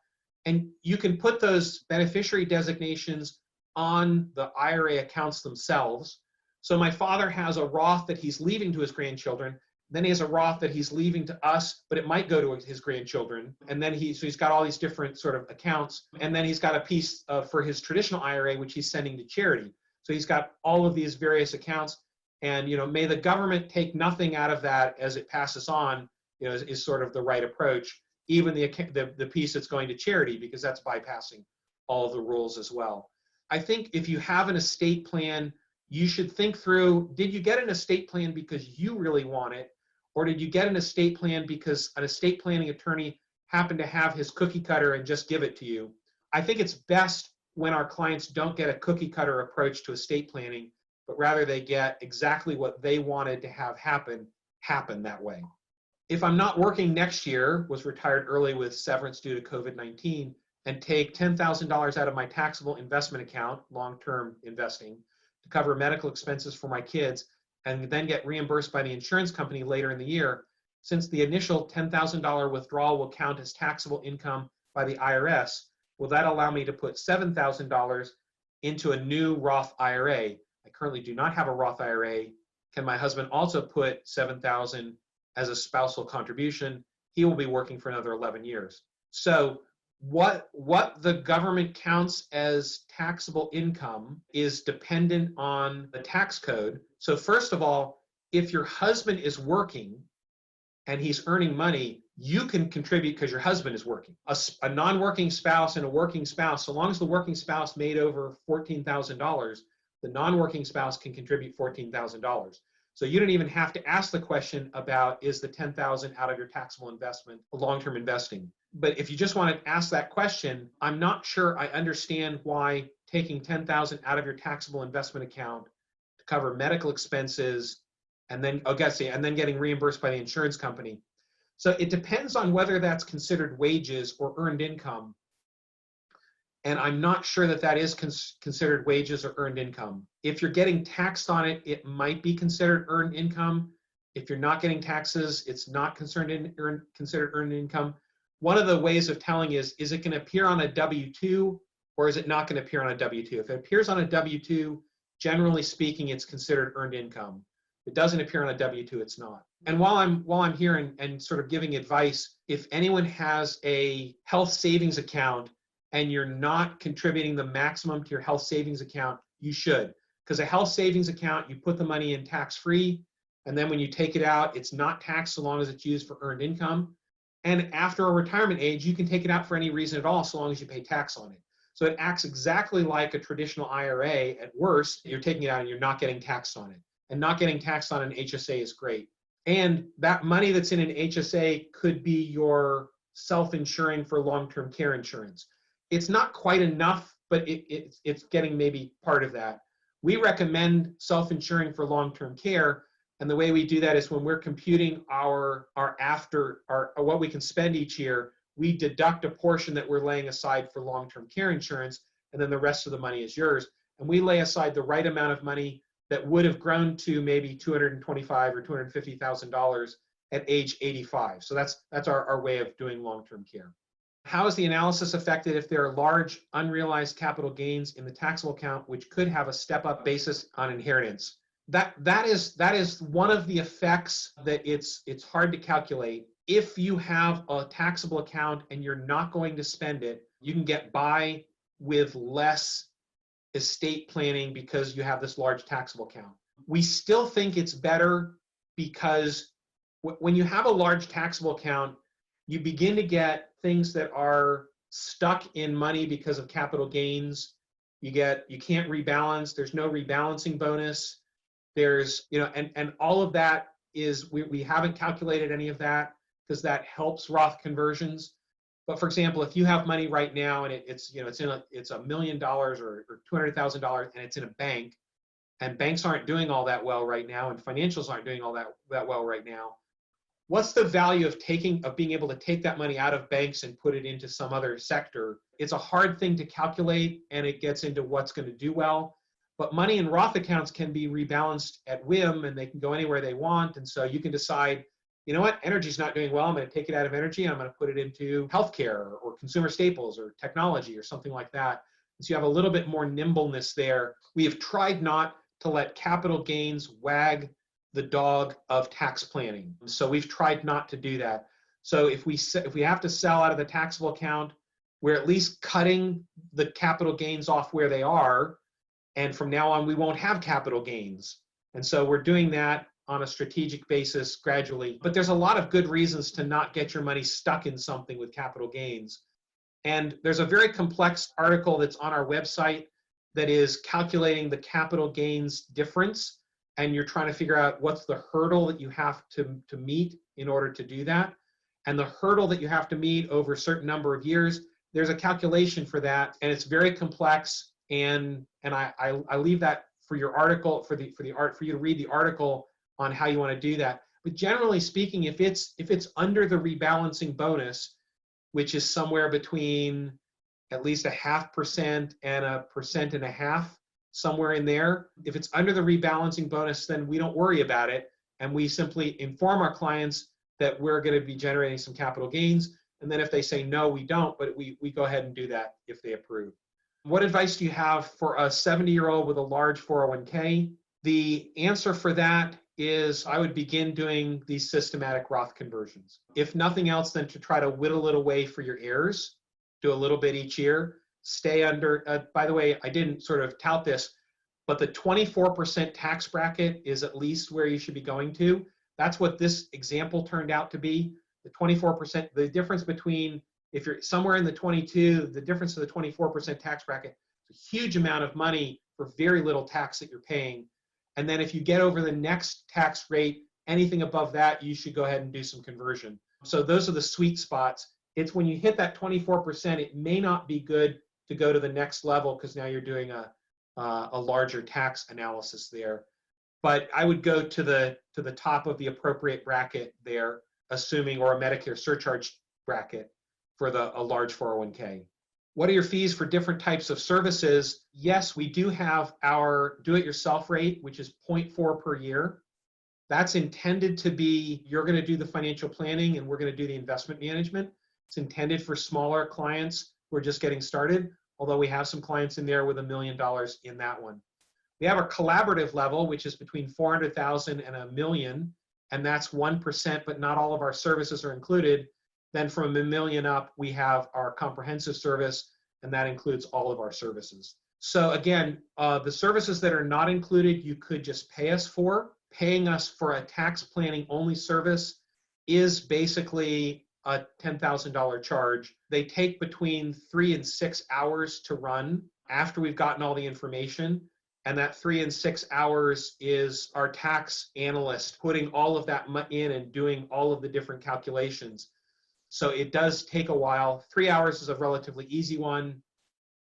And you can put those beneficiary designations on the IRA accounts themselves. So my father has a Roth that he's leaving to his grandchildren. Then he has a Roth that he's leaving to us, but it might go to his grandchildren. And then he's got all these different sort of accounts. And then he's got a piece for his traditional IRA, which he's sending to charity. So he's got all of these various accounts. And may the government take nothing out of that as it passes on, is sort of the right approach. Even the piece that's going to charity, because that's bypassing all of the rules as well. I think if you have an estate plan, you should think through, did you get an estate plan because you really want it? Or did you get an estate plan because an estate planning attorney happened to have his cookie cutter and just give it to you? I think it's best when our clients don't get a cookie cutter approach to estate planning, but rather they get exactly what they wanted to have happen that way. If I'm not working next year, was retired early with severance due to COVID-19, and take $10,000 out of my taxable investment account, long-term investing, to cover medical expenses for my kids, and then get reimbursed by the insurance company later in the year, since the initial $10,000 withdrawal will count as taxable income by the IRS, will that allow me to put $7,000 into a new Roth IRA? I currently do not have a Roth IRA. Can my husband also put $7,000 as a spousal contribution? He will be working for another 11 years. So what the government counts as taxable income is dependent on the tax code. So first of all, if your husband is working and he's earning money, you can contribute because your husband is working. A non-working spouse and a working spouse, so long as the working spouse made over $14,000, the non-working spouse can contribute $14,000. So you don't even have to ask the question about, is the $10,000 out of your taxable investment long-term investing? But if you just want to ask that question, I'm not sure I understand why taking $10,000 out of your taxable investment account to cover medical expenses and then, and then getting reimbursed by the insurance company. So it depends on whether that's considered wages or earned income. And I'm not sure that that is considered wages or earned income. If you're getting taxed on it, it might be considered earned income. If you're not getting taxes, it's not considered earned income. One of the ways of telling is it going to appear on a W-2 or is it not going to appear on a W-2? If it appears on a W-2, generally speaking, it's considered earned income. If it doesn't appear on a W-2, it's not. And while I'm here and sort of giving advice, if anyone has a health savings account and you're not contributing the maximum to your health savings account, you should. Because a health savings account, you put the money in tax-free, and then when you take it out, it's not taxed so long as it's used for earned income. And after a retirement age, you can take it out for any reason at all, so long as you pay tax on it. So it acts exactly like a traditional IRA. At worst, you're taking it out and you're not getting taxed on it. And not getting taxed on an HSA is great. And that money that's in an HSA could be your self-insuring for long-term care insurance. It's not quite enough, but it's getting maybe part of that. We recommend self-insuring for long-term care, and the way we do that is when we're computing our what we can spend each year, we deduct a portion that we're laying aside for long-term care insurance, and then the rest of the money is yours. And we lay aside the right amount of money that would have grown to maybe $225,000 or $250,000 at age 85. So that's our way of doing long-term care. How is the analysis affected if there are large unrealized capital gains in the taxable account, which could have a step-up basis on inheritance? That is one of the effects that it's hard to calculate. If you have a taxable account and you're not going to spend it, you can get by with less estate planning because you have this large taxable account. We still think it's better because when you have a large taxable account, you begin to get things that are stuck in money because of capital gains. You can't rebalance. There's no rebalancing bonus. There's, and all of that is, we haven't calculated any of that because that helps Roth conversions. But for example, if you have money right now and it's $1 million or $200,000 and it's in a bank, and banks aren't doing all that well right now, and financials aren't doing all that well right now, what's the value of being able to take that money out of banks and put it into some other sector? It's a hard thing to calculate, and it gets into what's going to do well. But money in Roth accounts can be rebalanced at whim, and they can go anywhere they want. And so you can decide, you know what, energy's not doing well. I'm going to take it out of energy and I'm going to put it into healthcare or consumer staples or technology or something like that. And so you have a little bit more nimbleness there. We have tried not to let capital gains wag the dog of tax planning. So we've tried not to do that. So if we have to sell out of the taxable account, we're at least cutting the capital gains off where they are. And from now on, we won't have capital gains. And so we're doing that on a strategic basis gradually. But there's a lot of good reasons to not get your money stuck in something with capital gains. And there's a very complex article that's on our website that is calculating the capital gains difference. And you're trying to figure out what's the hurdle that you have to meet in order to do that. And the hurdle that you have to meet over a certain number of years, there's a calculation for that. And it's very complex. And I leave that for your article, for you to read the article on how you want to do that. But generally speaking, if it's under the rebalancing bonus, which is somewhere between at least 0.5% and 1.5%, somewhere in there, if it's under the rebalancing bonus, then we don't worry about it. And we simply inform our clients that we're going to be generating some capital gains. And then if they say no, we don't, but we go ahead and do that if they approve. What advice do you have for a 70-year-old with a large 401k? The answer for that is I would begin doing these systematic Roth conversions. If nothing else, then to try to whittle it away for your heirs. Do a little bit each year. Stay under, by the way, I didn't sort of tout this, but the 24% tax bracket is at least where you should be going to. That's what this example turned out to be. The 24%, the difference between, if you're somewhere in the 22, the difference to the 24% tax bracket is a huge amount of money for very little tax that you're paying. And then if you get over the next tax rate, anything above that, you should go ahead and do some conversion. So those are the sweet spots. It's when you hit that 24%, it may not be good to go to the next level because now you're doing a larger tax analysis there. But I would go to the top of the appropriate bracket there, assuming, or a Medicare surcharge bracket for a large 401k. What are your fees for different types of services? Yes, we do have our do-it-yourself rate, which is 0.4 per year. That's intended to be, you're going to do the financial planning and we're going to do the investment management. It's intended for smaller clients who are just getting started, although we have some clients in there with $1 million in that one. We have our collaborative level, which is between 400,000 and $1 million, and that's 1%, but not all of our services are included. Then from $1 million up, we have our comprehensive service, and that includes all of our services. So again, the services that are not included, you could just pay us for. Paying us for a tax planning only service is basically a $10,000 charge. They take between 3 and 6 hours to run after we've gotten all the information. And that 3 and 6 hours is our tax analyst putting all of that in and doing all of the different calculations. So it does take a while. 3 hours is a relatively easy one.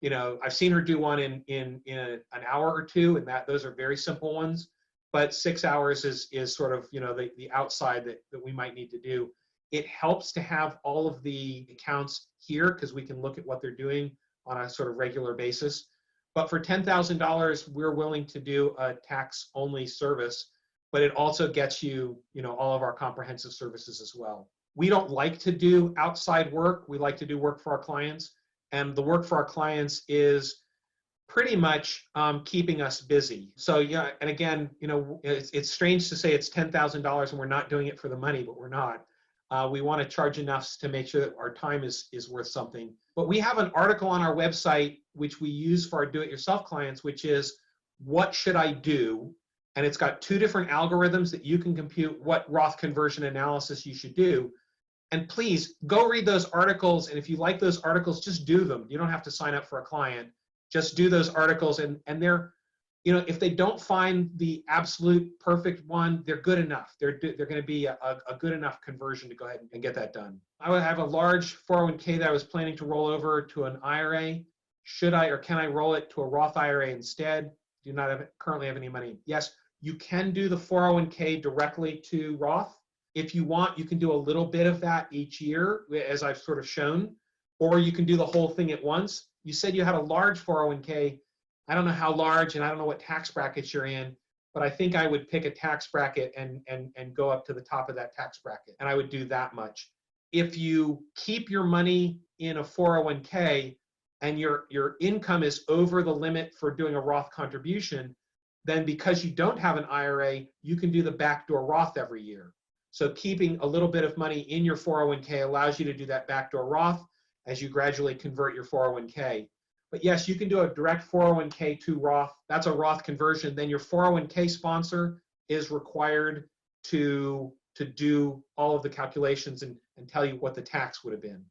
You know, I've seen her do one in an hour or two, and those are very simple ones. But 6 hours is sort of, you know, the outside that we might need to do. It helps to have all of the accounts here because we can look at what they're doing on a sort of regular basis. But for $10,000, we're willing to do a tax-only service, but it also gets you, you know, all of our comprehensive services as well. We don't like to do outside work. We like to do work for our clients, and the work for our clients is pretty much keeping us busy. So yeah, and again, you know, it's strange to say it's $10,000 and we're not doing it for the money, but we're not. We want to charge enough to make sure that our time is worth something. But we have an article on our website, which we use for our do-it-yourself clients, which is, what should I do? And it's got 2 different algorithms that you can compute what Roth conversion analysis you should do. And please go read those articles. And if you like those articles, just do them. You don't have to sign up for a client. just do those articles, and they're, if they don't find the absolute perfect one, they're good enough. They're going to be a good enough conversion to go ahead and get that done. I would have a large 401k that I was planning to roll over to an IRA. Should I or can I roll it to a Roth IRA instead? Do not currently have any money. Yes, you can do the 401k directly to Roth. If you want, you can do a little bit of that each year, as I've sort of shown, or you can do the whole thing at once. You said you had a large 401k. I don't know how large, and I don't know what tax brackets you're in, but I think I would pick a tax bracket and go up to the top of that tax bracket, and I would do that much. If you keep your money in a 401k and your income is over the limit for doing a Roth contribution, then because you don't have an IRA, you can do the backdoor Roth every year. So keeping a little bit of money in your 401k allows you to do that backdoor Roth as you gradually convert your 401k. But yes, you can do a direct 401k to Roth. That's a Roth conversion. Then your 401k sponsor is required to do all of the calculations and tell you what the tax would have been.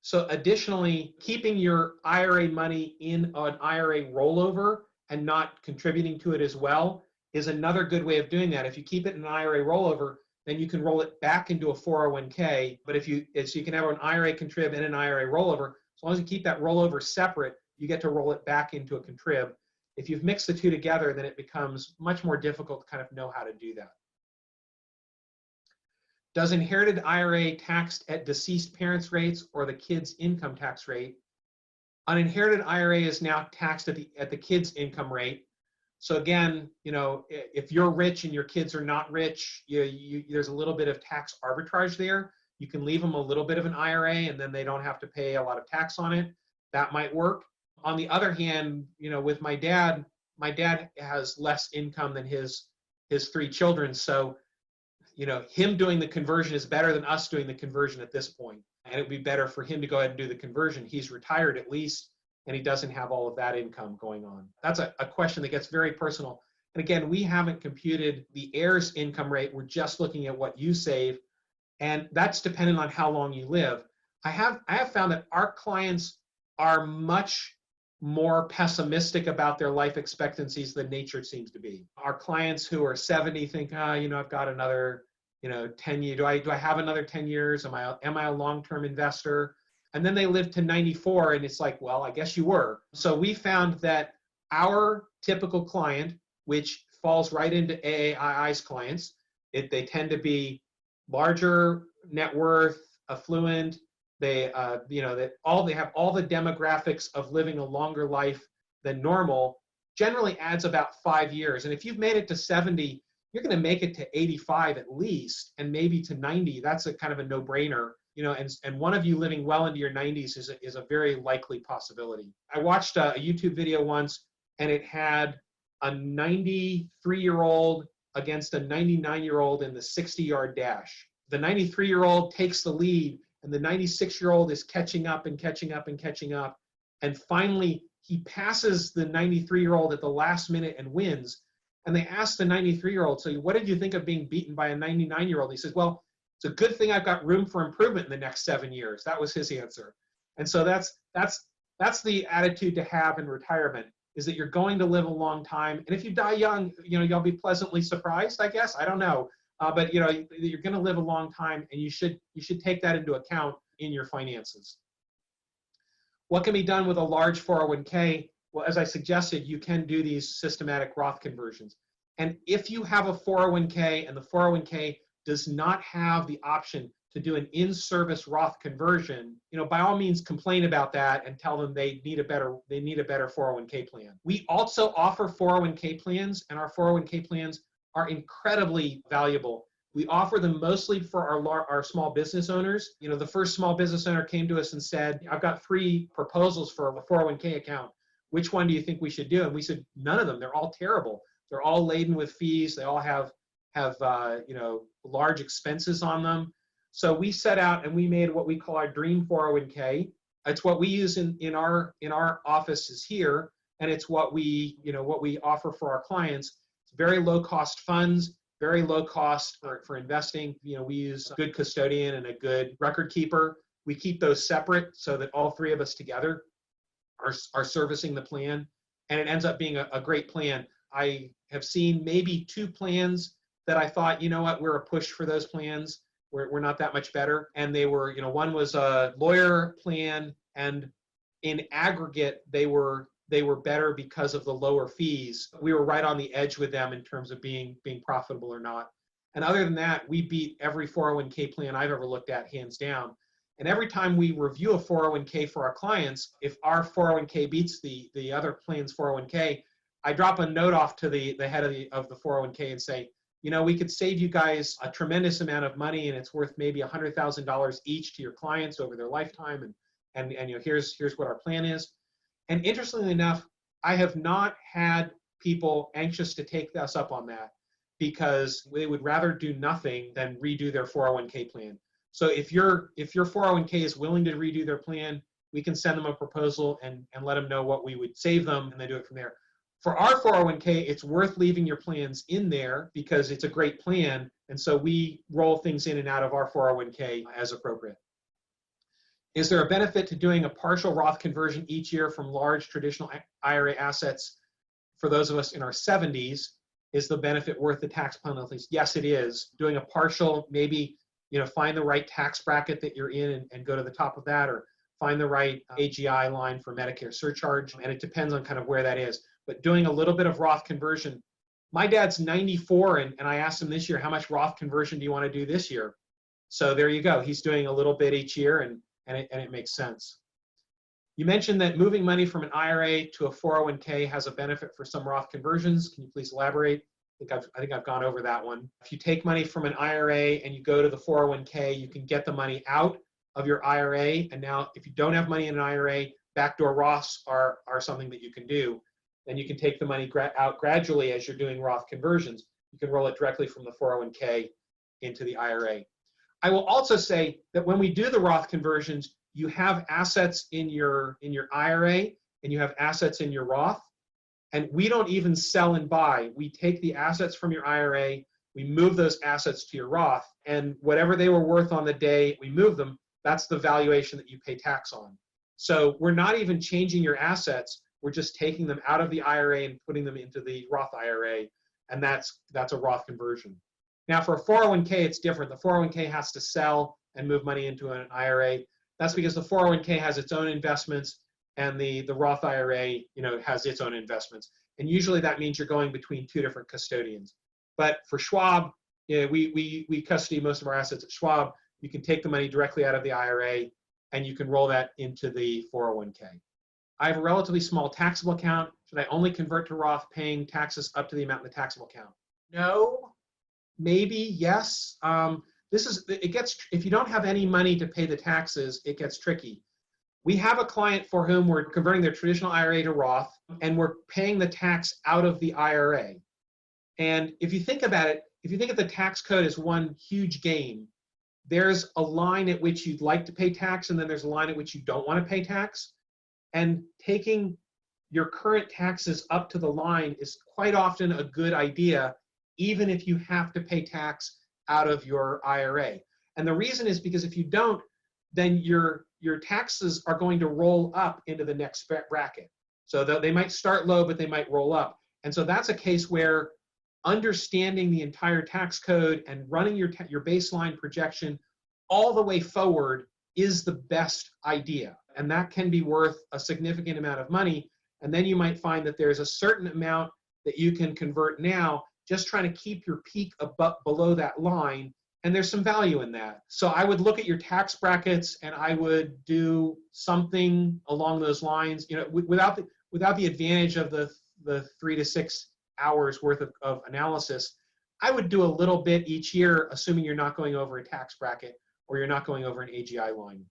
So additionally, keeping your IRA money in an IRA rollover and not contributing to it as well is another good way of doing that. If you keep it in an IRA rollover, then you can roll it back into a 401k. But so you can have an IRA contrib and an IRA rollover. As long as you keep that rollover separate, you get to roll it back into a contrib. If you've mixed the two together, then it becomes much more difficult to kind of know how to do that. Does inherited IRA taxed at deceased parents' rates or the kid's income tax rate? An inherited IRA is now taxed at the kid's income rate. So again, if you're rich and your kids are not rich, there's a little bit of tax arbitrage there. You can leave them a little bit of an IRA and then they don't have to pay a lot of tax on it. That might work. On the other hand, with my dad has less income than his 3 children. So, him doing the conversion is better than us doing the conversion at this point. And it would be better for him to go ahead and do the conversion. He's retired at least, and he doesn't have all of that income going on. That's a question that gets very personal. And again, we haven't computed the heir's income rate. We're just looking at what you save. And that's dependent on how long you live. I have found that our clients are much more pessimistic about their life expectancies than nature seems to be. Our clients who are 70 think, I've got another, 10 years. Do I have another 10 years? Am I a long-term investor? And then they live to 94 and it's like, well, I guess you were. So we found that our typical client, which falls right into AAII's clients, they tend to be larger net worth, affluent. They have all the demographics of living a longer life than normal. Generally adds about 5 years. And if you've made it to 70, you're going to make it to 85 at least, and maybe to 90. That's a kind of a no-brainer. And one of you living well into your 90s is a very likely possibility. I watched a YouTube video once, and it had a 93-year-old against a 99-year-old in the 60-yard dash. The 93-year-old takes the lead, and the 96-year-old is catching up and catching up and catching up. And finally, he passes the 93-year-old at the last minute and wins. And they asked the 93-year-old, so what did you think of being beaten by a 99-year-old? He says, well, it's a good thing I've got room for improvement in the next 7 years. That was his answer. And so that's the attitude to have in retirement, is that you're going to live a long time. And if you die young, you'll be pleasantly surprised, I guess. I don't know. But you're going to live a long time, and you should take that into account in your finances. What can be done with a large 401k? Well, as I suggested, you can do these systematic Roth conversions. And if you have a 401k and the 401k does not have the option to do an in-service Roth conversion, by all means complain about that and tell them they need a better 401k plan. We also offer 401k plans, and our 401k plans are incredibly valuable. We offer them mostly for our small business owners. The first small business owner came to us and said, I've got 3 proposals for a 401k account. Which one do you think we should do? And we said, none of them. They're all terrible. They're all laden with fees. They all have large expenses on them. So we set out and we made what we call our dream 401k. It's what we use in our offices here, and it's what we offer for our clients. It's very low cost funds, very low cost for investing. We use a good custodian and a good record keeper. We keep those separate so that all 3 of us together are servicing the plan, and it ends up being a great plan. I have seen maybe 2 plans that I thought, you know what, we're a push for those plans. We're not that much better. And they were, one was a lawyer plan, and in aggregate, they were better because of the lower fees. We were right on the edge with them in terms of being profitable or not. And other than that, we beat every 401k plan I've ever looked at, hands down. And every time we review a 401k for our clients, if our 401k beats the other plan's 401k, I drop a note off to the head of the 401k and say, we could save you guys a tremendous amount of money, and it's worth maybe $100,000 each to your clients over their lifetime. And here's what our plan is. And interestingly enough, I have not had people anxious to take us up on that, because they would rather do nothing than redo their 401k plan. So if your 401k is willing to redo their plan, we can send them a proposal and let them know what we would save them, and they do it from there. For our 401k, it's worth leaving your plans in there because it's a great plan, and so we roll things in and out of our 401k as appropriate. Is there a benefit to doing a partial Roth conversion each year from large traditional IRA assets for those of us in our 70s? Is the benefit worth the tax penalties? Yes, it is. Doing a partial, maybe find the right tax bracket that you're in and go to the top of that, or find the right AAII line for Medicare surcharge, and it depends on kind of where that is. But doing a little bit of Roth conversion. My dad's 94, and I asked him this year, how much Roth conversion do you want to do this year? So there you go. He's doing a little bit each year, and it makes sense. You mentioned that moving money from an IRA to a 401k has a benefit for some Roth conversions. Can you please elaborate? I think I've gone over that one. If you take money from an IRA and you go to the 401k, you can get the money out of your IRA. And now, if you don't have money in an IRA, backdoor Roths are something that you can do. Then you can take the money out gradually as you're doing Roth conversions. You can roll it directly from the 401k into the IRA. I will also say that when we do the Roth conversions, you have assets in your IRA and you have assets in your Roth, and we don't even sell and buy. We take the assets from your IRA, we move those assets to your Roth, and whatever they were worth on the day we move them, that's the valuation that you pay tax on. So we're not even changing your assets. We're just taking them out of the IRA and putting them into the Roth IRA, and that's a Roth conversion. Now for a 401k, it's different. The 401k has to sell and move money into an IRA. That's because the 401k has its own investments, and the Roth IRA, has its own investments. And usually that means you're going between 2 different custodians. But for Schwab, we custody most of our assets at Schwab. You can take the money directly out of the IRA, and you can roll that into the 401k. I have a relatively small taxable account. Should I only convert to Roth, paying taxes up to the amount in the taxable account? No, maybe, yes. If you don't have any money to pay the taxes, it gets tricky. We have a client for whom we're converting their traditional IRA to Roth, and we're paying the tax out of the IRA. And if you think about it, if you think of the tax code as one huge game, there's a line at which you'd like to pay tax, and then there's a line at which you don't want to pay tax. And taking your current taxes up to the line is quite often a good idea, even if you have to pay tax out of your IRA. And the reason is because if you don't, then your taxes are going to roll up into the next bracket. So they might start low, but they might roll up. And so that's a case where understanding the entire tax code and running your baseline projection all the way forward is the best idea. And that can be worth a significant amount of money. And then you might find that there's a certain amount that you can convert now, just trying to keep your peak below that line. And there's some value in that. So I would look at your tax brackets, and I would do something along those lines, without the advantage of the 3 to 6 hours worth of analysis. I would do a little bit each year, assuming you're not going over a tax bracket or you're not going over an AGI line.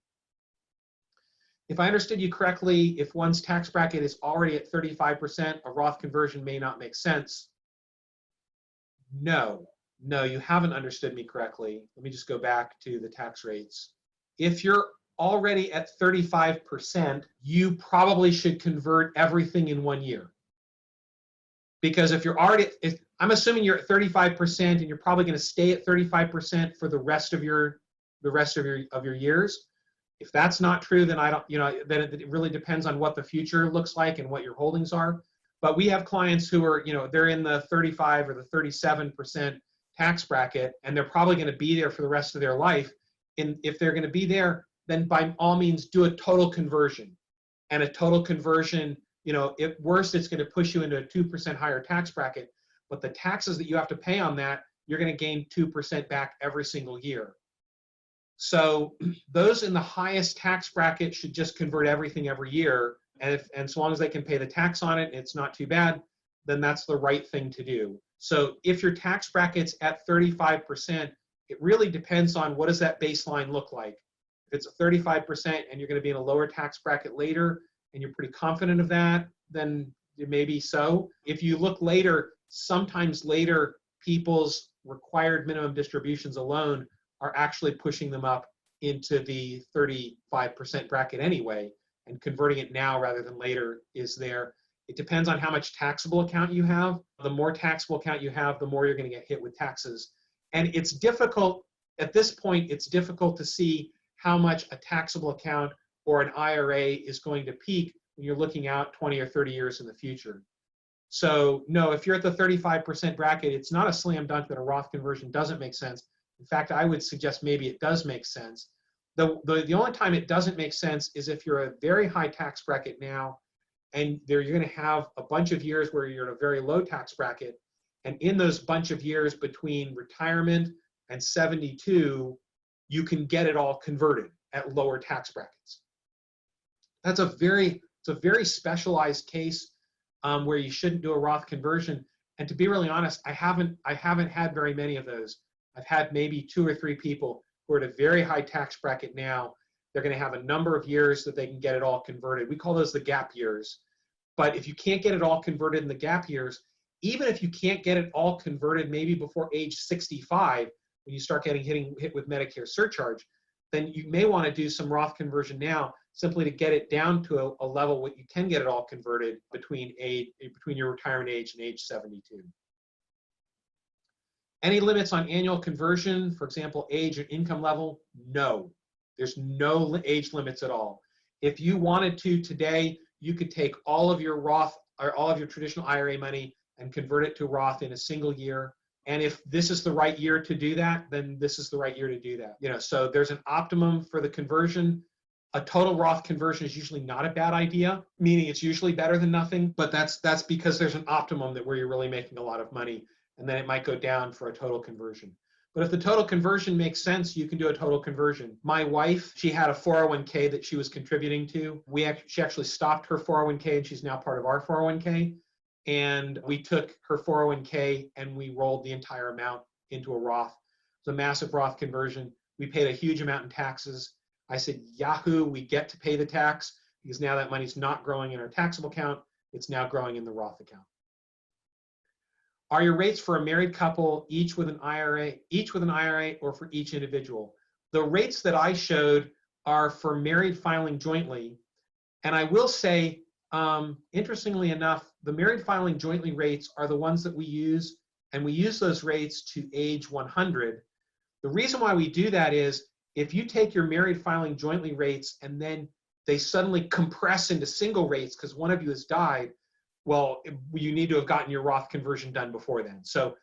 If I understood you correctly, if one's tax bracket is already at 35%, a Roth conversion may not make sense. No, you haven't understood me correctly. Let me just go back to the tax rates. If you're already at 35%, you probably should convert everything in 1 year. Because if I'm assuming you're at 35% and you're probably going to stay at 35% for the rest of your years. If that's not true, then I don't, then it really depends on what the future looks like and what your holdings are. But we have clients who are, they're in the 35 or the 37% tax bracket, and they're probably going to be there for the rest of their life. And if they're going to be there, then by all means do a total conversion. And a total conversion, at worst, it's going to push you into a 2% higher tax bracket. But the taxes that you have to pay on that, you're going to gain 2% back every single year. So those in the highest tax bracket should just convert everything every year. And so long as they can pay the tax on it, and it's not too bad, then that's the right thing to do. So if your tax bracket's at 35%, it really depends on what does that baseline look like. If it's 35% and you're going to be in a lower tax bracket later, and you're pretty confident of that, then it may be so. If you look later, sometimes later, people's required minimum distributions alone are actually pushing them up into the 35% bracket anyway, and converting it now rather than later is there. It depends on how much taxable account you have. The more taxable account you have, the more you're going to get hit with taxes. And it's difficult, at this point, it's difficult to see how much a taxable account or an IRA is going to peak when you're looking out 20 or 30 years in the future. So no, if you're at the 35% bracket, it's not a slam dunk that a Roth conversion doesn't make sense. In fact, I would suggest maybe it does make sense. The only time it doesn't make sense is if you're a very high tax bracket now, and you're going to have a bunch of years where you're in a very low tax bracket, and in those bunch of years between retirement and 72, you can get it all converted at lower tax brackets. It's a very specialized case where you shouldn't do a Roth conversion. And to be really honest, I haven't had very many of those. I've had maybe 2 or 3 people who are at a very high tax bracket now. They're going to have a number of years that they can get it all converted. We call those the gap years. But if you can't get it all converted in the gap years, even if you can't get it all converted maybe before age 65, when you start hit with Medicare surcharge, then you may want to do some Roth conversion now, simply to get it down to a level where you can get it all converted between your retirement age and age 72. Any limits on annual conversion, for example, age or income level? No. There's no age limits at all. If you wanted to today, you could take all of your Roth or all of your traditional IRA money and convert it to Roth in a single year. And if this is the right year to do that, then this is the right year to do that. So there's an optimum for the conversion. A total Roth conversion is usually not a bad idea, meaning it's usually better than nothing, but that's because there's an optimum where you're really making a lot of money, and then it might go down for a total conversion. But if the total conversion makes sense, you can do a total conversion. My wife, she had a 401k that she was contributing to. She actually stopped her 401k, and she's now part of our 401k. And we took her 401k and we rolled the entire amount into a Roth. It's a massive Roth conversion. We paid a huge amount in taxes. I said, Yahoo, we get to pay the tax because now that money's not growing in our taxable account, it's now growing in the Roth account. Are your rates for a married couple each with an IRA or for each individual? The rates that I showed are for married filing jointly. And I will say, interestingly enough, the married filing jointly rates are the ones that we use, and we use those rates to age 100. The reason why we do that is if you take your married filing jointly rates and then they suddenly compress into single rates because one of you has died, well, you need to have gotten your Roth conversion done before then. So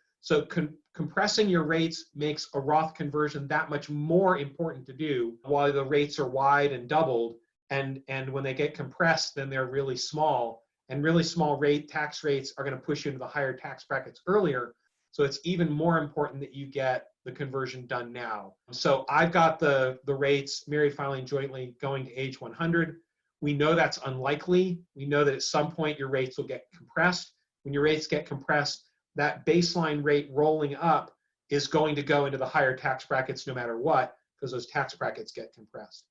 compressing your rates makes a Roth conversion that much more important to do while the rates are wide and doubled. And when they get compressed, then they're really small. And really small tax rates are going to push you into the higher tax brackets earlier. So it's even more important that you get the conversion done now. So I've got the rates, married filing jointly, going to age 100. We know that's unlikely. We know that at some point your rates will get compressed. When your rates get compressed, that baseline rate rolling up is going to go into the higher tax brackets no matter what, because those tax brackets get compressed.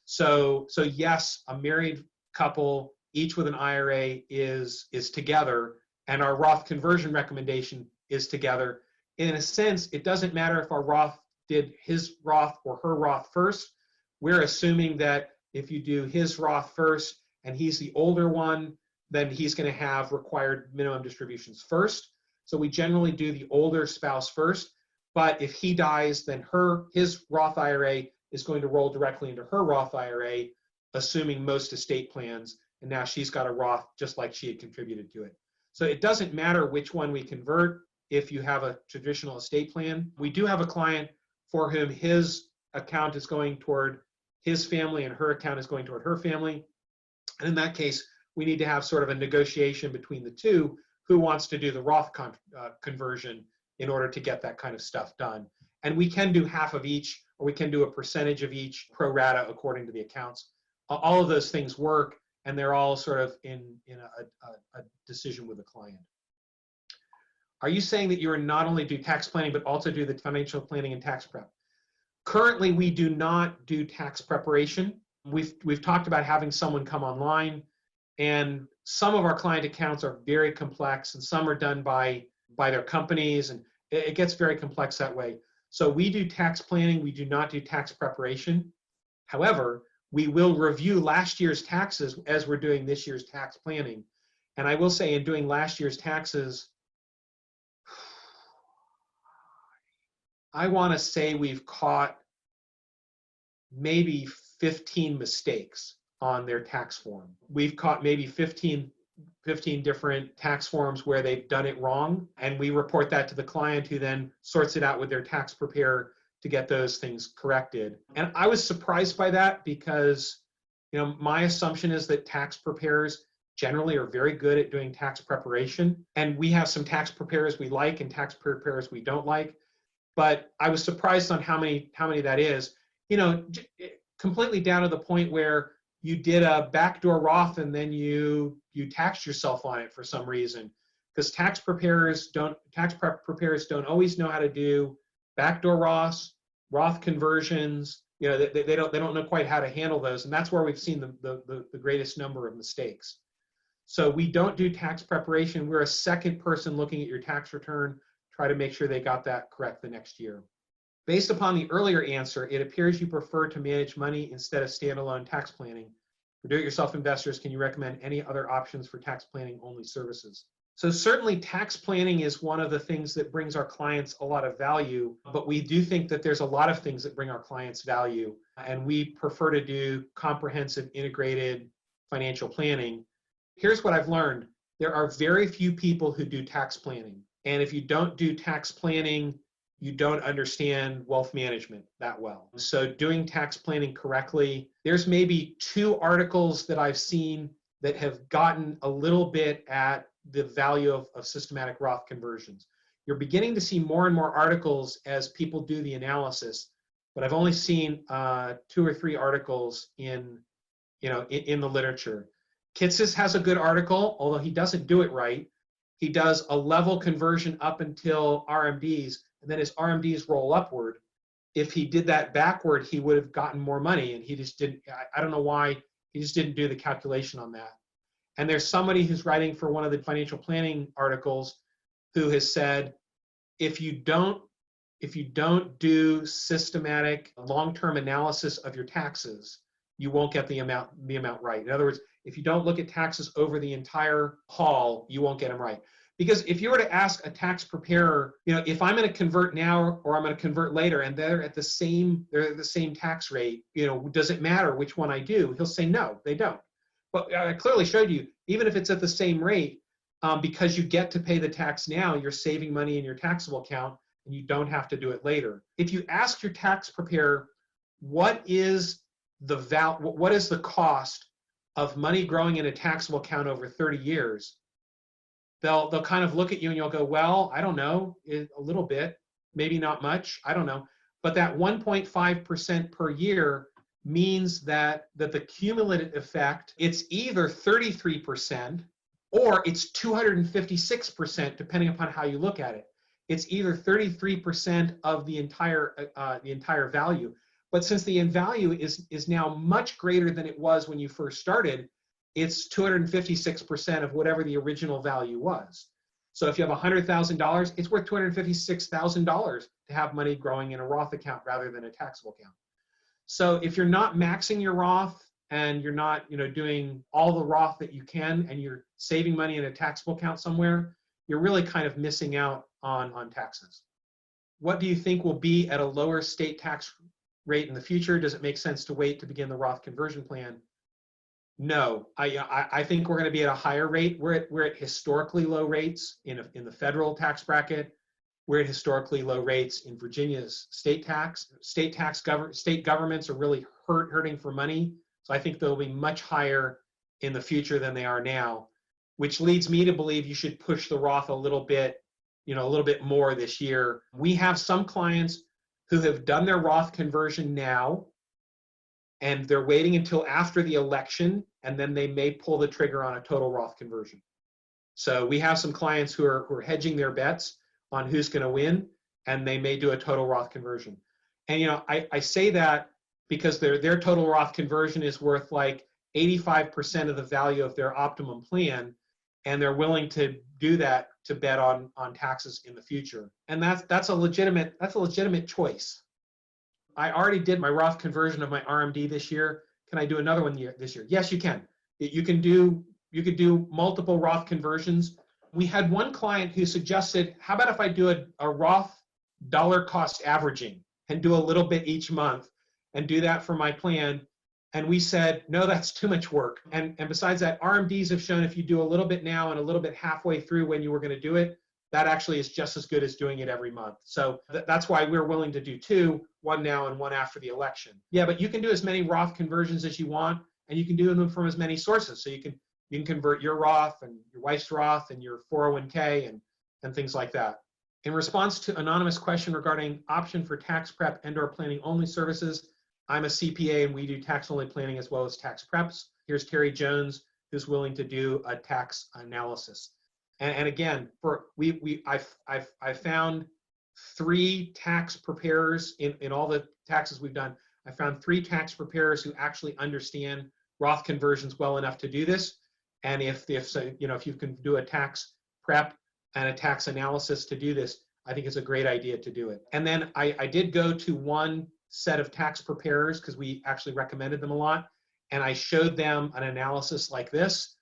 So yes, a married couple, each with an IRA, is together, and our Roth conversion recommendation is together. In a sense, it doesn't matter if our Roth did his Roth or her Roth first. We're assuming that if you do his Roth first and he's the older one, then he's going to have required minimum distributions first. So we generally do the older spouse first. But if he dies, then his Roth IRA is going to roll directly into her Roth IRA, assuming most estate plans, and now she's got a Roth just like she had contributed to it. So it doesn't matter which one we convert if you have a traditional estate plan. We do have a client for whom his account is going toward his family and her account is going toward her family. And in that case, we need to have sort of a negotiation between the two who wants to do the Roth conversion in order to get that kind of stuff done. And we can do half of each, or we can do a percentage of each pro rata according to the accounts. All of those things work, and they're all sort of in a decision with the client. Are you saying that you not only do tax planning, but also do the financial planning and tax prep? Currently, we do not do tax preparation. We've talked about having someone come online, and some of our client accounts are very complex, and some are done by their companies, and it gets very complex that way. So we do tax planning. We do not do tax preparation. However, we will review last year's taxes as we're doing this year's tax planning. And I will say, in doing last year's taxes, I want to say we've caught maybe 15 mistakes on their tax form. We've caught maybe 15 different tax forms where they've done it wrong, and we report that to the client, who then sorts it out with their tax preparer to get those things corrected. And I was surprised by that because, my assumption is that tax preparers generally are very good at doing tax preparation, and we have some tax preparers we like and tax preparers we don't like. But I was surprised on how many that is. Completely down to the point where you did a backdoor Roth and then you taxed yourself on it for some reason, because tax preparers don't always know how to do backdoor Roths, Roth conversions. They don't know quite how to handle those, and that's where we've seen the greatest number of mistakes. So we don't do tax preparation. We're a second person looking at your tax return, try to make sure they got that correct the next year. Based upon the earlier answer, it appears you prefer to manage money instead of standalone tax planning. For do-it-yourself investors, can you recommend any other options for tax planning only services? So certainly tax planning is one of the things that brings our clients a lot of value, but we do think that there's a lot of things that bring our clients value, and we prefer to do comprehensive integrated financial planning. Here's what I've learned. There are very few people who do tax planning, and if you don't do tax planning, you don't understand wealth management that well. So doing tax planning correctly, there's maybe 2 articles that I've seen that have gotten a little bit at the value of systematic Roth conversions. You're beginning to see more and more articles as people do the analysis, but I've only seen 2 or 3 articles in the literature. Kitces has a good article, although he doesn't do it right. He does a level conversion up until RMDs, and then his RMDs roll upward. If he did that backward, he would have gotten more money, and he just didn't. I don't know why he just didn't do the calculation on that. And there's somebody who's writing for one of the financial planning articles who has said, if you don't do systematic long-term analysis of your taxes, you won't get the amount right. In other words, if you don't look at taxes over the entire haul, you won't get them right. Because if you were to ask a tax preparer, if I'm going to convert now or I'm going to convert later, and they're at the same tax rate, does it matter which one I do? He'll say no, they don't. But I clearly showed you, even if it's at the same rate, because you get to pay the tax now, you're saving money in your taxable account, and you don't have to do it later. If you ask your tax preparer, what is the cost of money growing in a taxable account over 30 years? They'll kind of look at you and you'll go, well, I don't know, a little bit, maybe not much, I don't know. But that 1.5% per year means that the cumulative effect, it's either 33% or it's 256%, depending upon how you look at it. It's either 33% of the entire value. But since the value is now much greater than it was when you first started, it's 256% of whatever the original value was. So if you have $100,000, it's worth $256,000 to have money growing in a Roth account rather than a taxable account. So if you're not maxing your Roth and you're not doing all the Roth that you can, and you're saving money in a taxable account somewhere, you're really kind of missing out on taxes. What do you think will be at a lower state tax rate in the future? Does it make sense to wait to begin the Roth conversion plan? No, I think we're going to be at a higher rate. We're at historically low rates in the federal tax bracket. We're at historically low rates in Virginia's state tax. State governments are really hurting for money. So I think they'll be much higher in the future than they are now, which leads me to believe you should push the Roth a little bit more this year. We have some clients who have done their Roth conversion now, and they're waiting until after the election, and then they may pull the trigger on a total Roth conversion. So we have some clients who are hedging their bets on who's going to win, and they may do a total Roth conversion. And I say that because their total Roth conversion is worth like 85% of the value of their optimum plan, and they're willing to do that to bet on taxes in the future. And that's a legitimate choice. I already did my Roth conversion of my RMD this year. Can I do another one this year? Yes, you can. You could do multiple Roth conversions. We had one client who suggested, how about if I do a Roth dollar cost averaging and do a little bit each month and do that for my plan? And we said, no, that's too much work. And besides that, RMDs have shown if you do a little bit now and a little bit halfway through when you were going to do it, that actually is just as good as doing it every month. So that's why we're willing to do two, one now and one after the election. Yeah, but you can do as many Roth conversions as you want, and you can do them from as many sources. So you can convert your Roth and your wife's Roth and your 401k and things like that. In response to anonymous question regarding option for tax prep and/or planning only services, I'm a CPA and we do tax only planning as well as tax preps. Here's Terry Jones, who's willing to do a tax analysis. And again, I've found 3 tax preparers in all the taxes we've done. I found 3 tax preparers who actually understand Roth conversions well enough to do this. And if you can do a tax prep and a tax analysis to do this, I think it's a great idea to do it. And then I did go to one set of tax preparers because we actually recommended them a lot, and I showed them an analysis like this.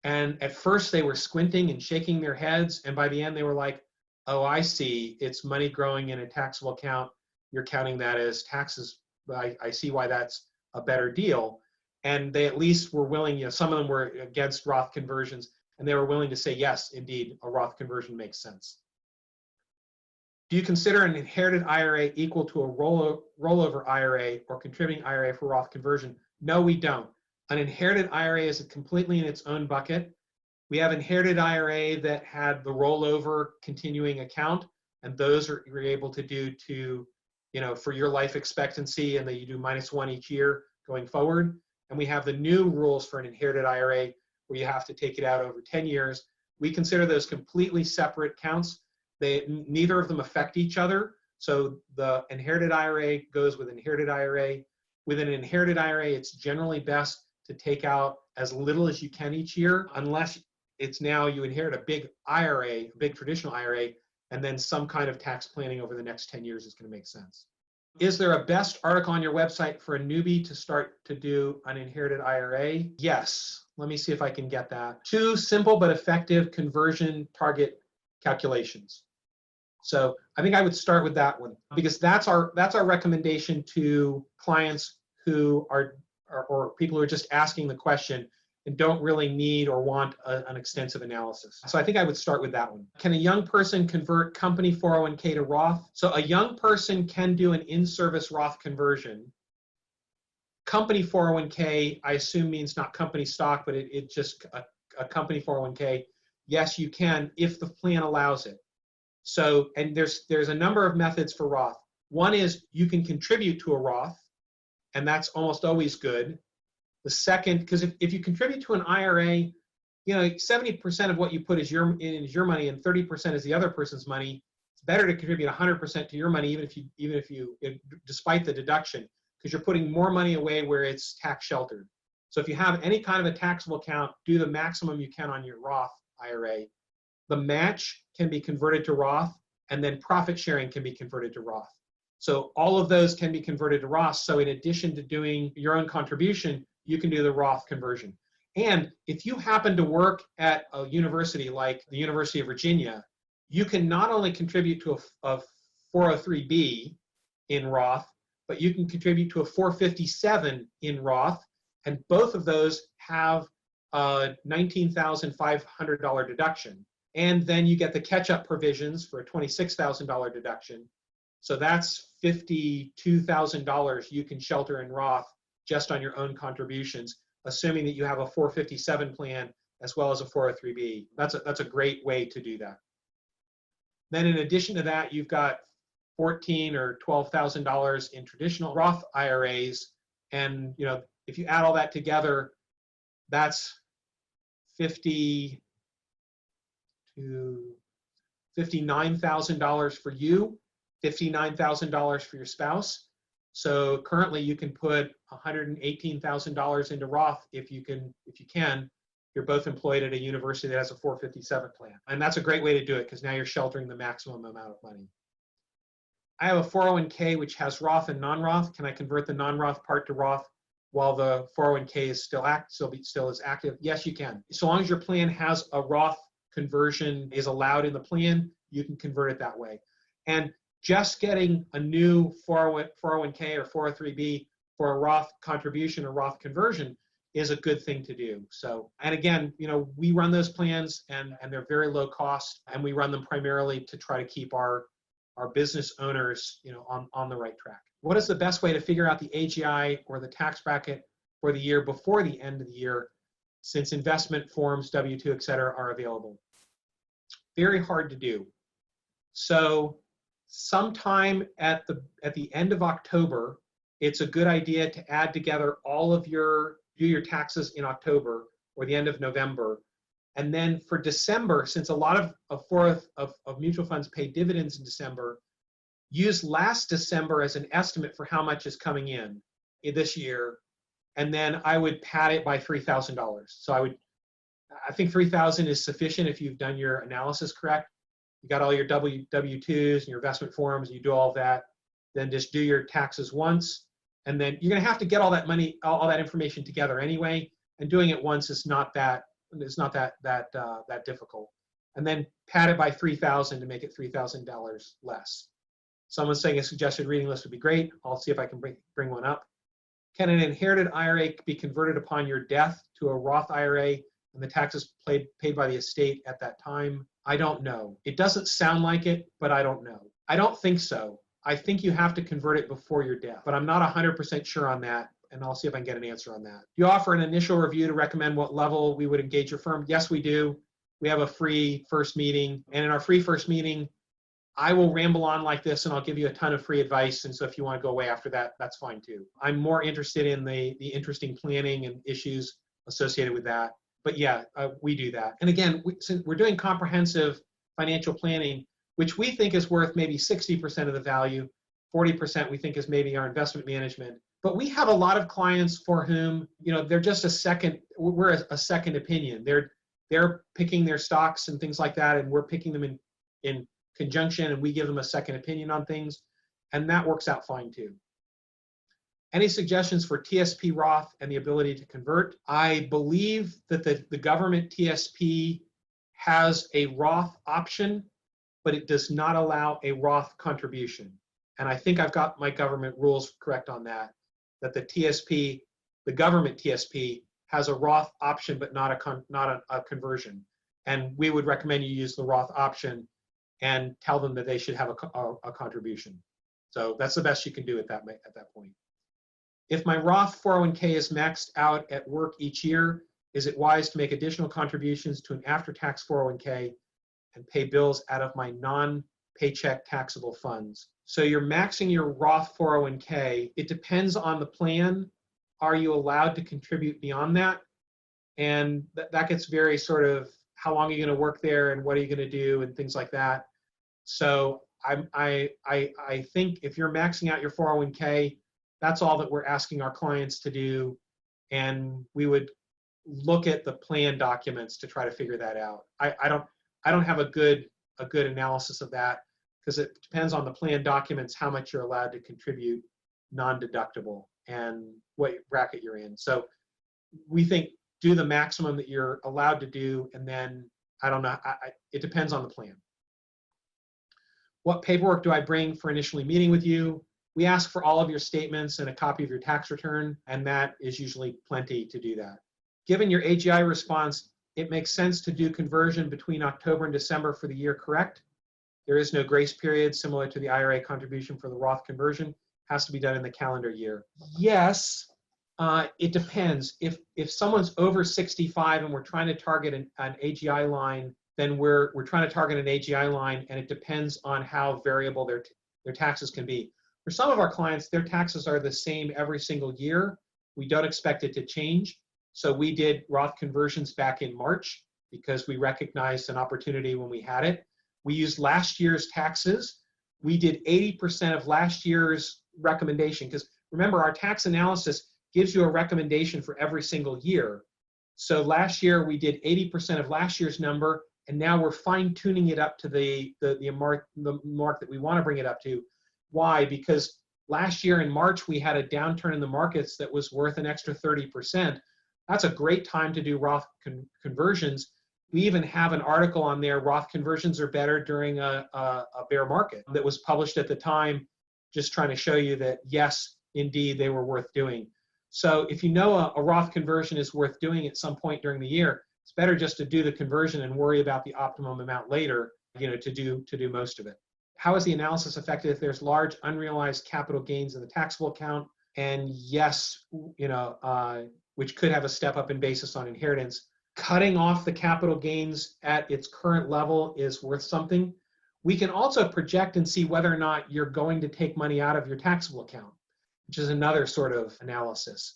And at first they were squinting and shaking their heads, and by the end they were like, oh, I see, it's money growing in a taxable account. You're counting that as taxes. I see why that's a better deal. And they at least were willing, some of them were against Roth conversions, and they were willing to say, yes, indeed, a Roth conversion makes sense. Do you consider an inherited IRA equal to a rollover IRA or contributing IRA for Roth conversion? No, we don't. An inherited IRA is completely in its own bucket. We have inherited IRA that had the rollover continuing account, and those you're able to do for your life expectancy, and that you do -1 each year going forward. And we have the new rules for an inherited IRA where you have to take it out over 10 years. We consider those completely separate counts. Neither of them affect each other. So the inherited IRA goes with inherited IRA. With an inherited IRA, it's generally best to take out as little as you can each year, unless it's now you inherit a big IRA, a big traditional IRA, and then some kind of tax planning over the next 10 years is going to make sense. Is there a best article on your website for a newbie to start to do an inherited IRA? Yes. Let me see if I can get that. 2 simple but effective conversion target calculations. So I think I would start with that one, because that's our recommendation to clients who are or people who are just asking the question and don't really need or want an extensive analysis. So I think I would start with that one. Can a young person convert company 401k to Roth? So a young person can do an in-service Roth conversion. Company 401k, I assume, means not company stock, but it's just a company 401k. Yes, you can if the plan allows it. So, and there's a number of methods for Roth. One is you can contribute to a Roth, and that's almost always good. The second, because if you contribute to an IRA, 70% of what you put is your money and 30% is the other person's money. It's better to contribute 100% to your money, despite the deduction, because you're putting more money away where it's tax sheltered. So if you have any kind of a taxable account, do the maximum you can on your Roth IRA. The match can be converted to Roth, and then profit sharing can be converted to Roth. So all of those can be converted to Roth. So in addition to doing your own contribution, you can do the Roth conversion. And if you happen to work at a university like the University of Virginia, you can not only contribute to a 403B in Roth, but you can contribute to a 457 in Roth, and both of those have a $19,500 deduction. And then you get the catch-up provisions for a $26,000 deduction. So that's $52,000 you can shelter in Roth just on your own contributions, assuming that you have a 457 plan as well as a 403b. That's a great way to do that. Then in addition to that, you've got $14,000 or $12,000 in traditional Roth IRAs, and if you add all that together, that's $59,000 for you, $59,000 for your spouse. So currently you can put $118,000 into Roth if you can. You're both employed at a university that has a 457 plan. And that's a great way to do it because now you're sheltering the maximum amount of money. I have a 401k which has Roth and non-Roth. Can I convert the non-Roth part to Roth while the 401k is still is active? Yes, you can. So long as your plan has a Roth conversion is allowed in the plan, you can convert it that way. And just getting a new 401k or 403b for a Roth contribution or Roth conversion is a good thing to do. So, and again, we run those plans and they're very low cost, and we run them primarily to try to keep our business owners, on the right track. What is the best way to figure out the AGI or the tax bracket for the year before the end of the year, since investment forms, W-2, et cetera, are available? Very hard to do. So sometime at the end of October, it's a good idea to add together all of do your taxes in October or the end of November. And then for December, since a lot of mutual funds pay dividends in December, use last December as an estimate for how much is coming in this year. And then I would pad it by $3,000. So I think $3,000 is sufficient if you've done your analysis correct. You got all your W-2s and your investment forms, and you do all of that. Then just do your taxes once. And then you're going to have to get all that money, all that information together anyway. And doing it once is not that difficult. And then pad it by $3,000 to make it $3,000 less. Someone's saying a suggested reading list would be great. I'll see if I can bring one up. Can an inherited IRA be converted upon your death to a Roth IRA and the taxes paid by the estate at that time? I don't know. It doesn't sound like it, but I don't know. I don't think so. I think you have to convert it before your death, but I'm not 100% sure on that, and I'll see if I can get an answer on that. Do you offer an initial review to recommend what level we would engage your firm? Yes, we do. We have a free first meeting, and in our free first meeting, I will ramble on like this, and I'll give you a ton of free advice, and so if you want to go away after that, that's fine too. I'm more interested in the interesting planning and issues associated with that, but yeah, we do that. And again, since we're doing comprehensive financial planning, which we think is worth maybe 60% of the value, 40% we think is maybe our investment management. But we have a lot of clients for whom, they're just we're a second opinion. They're picking their stocks and things like that, and we're picking them in conjunction, and we give them a second opinion on things, and that works out fine too. Any suggestions for TSP Roth and the ability to convert? I believe that the government TSP has a Roth option, but it does not allow a Roth contribution. And I think I've got my government rules correct on that, that the government TSP has a Roth option, but not a conversion. And we would recommend you use the Roth option and tell them that they should have a contribution. So that's the best you can do at that point. If my Roth 401k is maxed out at work each year, is it wise to make additional contributions to an after-tax 401k and pay bills out of my non-paycheck taxable funds? So you're maxing your Roth 401k. It depends on the plan. Are you allowed to contribute beyond that? And that gets very sort of, how long are you going to work there and what are you going to do and things like that. So I think if you're maxing out your 401k, that's all that we're asking our clients to do. And we would look at the plan documents to try to figure that out. I don't have a good analysis of that, because it depends on the plan documents how much you're allowed to contribute non-deductible and what bracket you're in. So we think do the maximum that you're allowed to do, and then I don't know, it depends on the plan. What paperwork do I bring for initially meeting with you? We ask for all of your statements and a copy of your tax return, and that is usually plenty to do that. Given your AGI response, it makes sense to do conversion between October and December for the year, correct? There is no grace period similar to the IRA contribution for the Roth conversion. Has to be done in the calendar year. Yes, it depends. If someone's over 65 and we're trying to target an AGI line, then we're trying to target an AGI line, and it depends on how variable their taxes can be. For some of our clients, their taxes are the same every single year. We don't expect it to change. So we did Roth conversions back in March because we recognized an opportunity when we had it. We used last year's taxes. We did 80% of last year's recommendation, because remember, our tax analysis gives you a recommendation for every single year. So last year we did 80% of last year's number, and now we're fine tuning it up to the mark that we want to bring it up to. Why? Because last year in March we had a downturn in the markets that was worth an extra 30%. That's a great time to do Roth conversions. We even have an article on there, Roth conversions are better during a bear market, that was published at the time, just trying to show you that, yes, indeed, they were worth doing. So if you know a Roth conversion is worth doing at some point during the year, it's better just to do the conversion and worry about the optimum amount later, to do most of it. How is the analysis affected if there's large unrealized capital gains in the taxable account? And yes, which could have a step up in basis on inheritance. Cutting off the capital gains at its current level is worth something. We can also project and see whether or not you're going to take money out of your taxable account, which is another sort of analysis.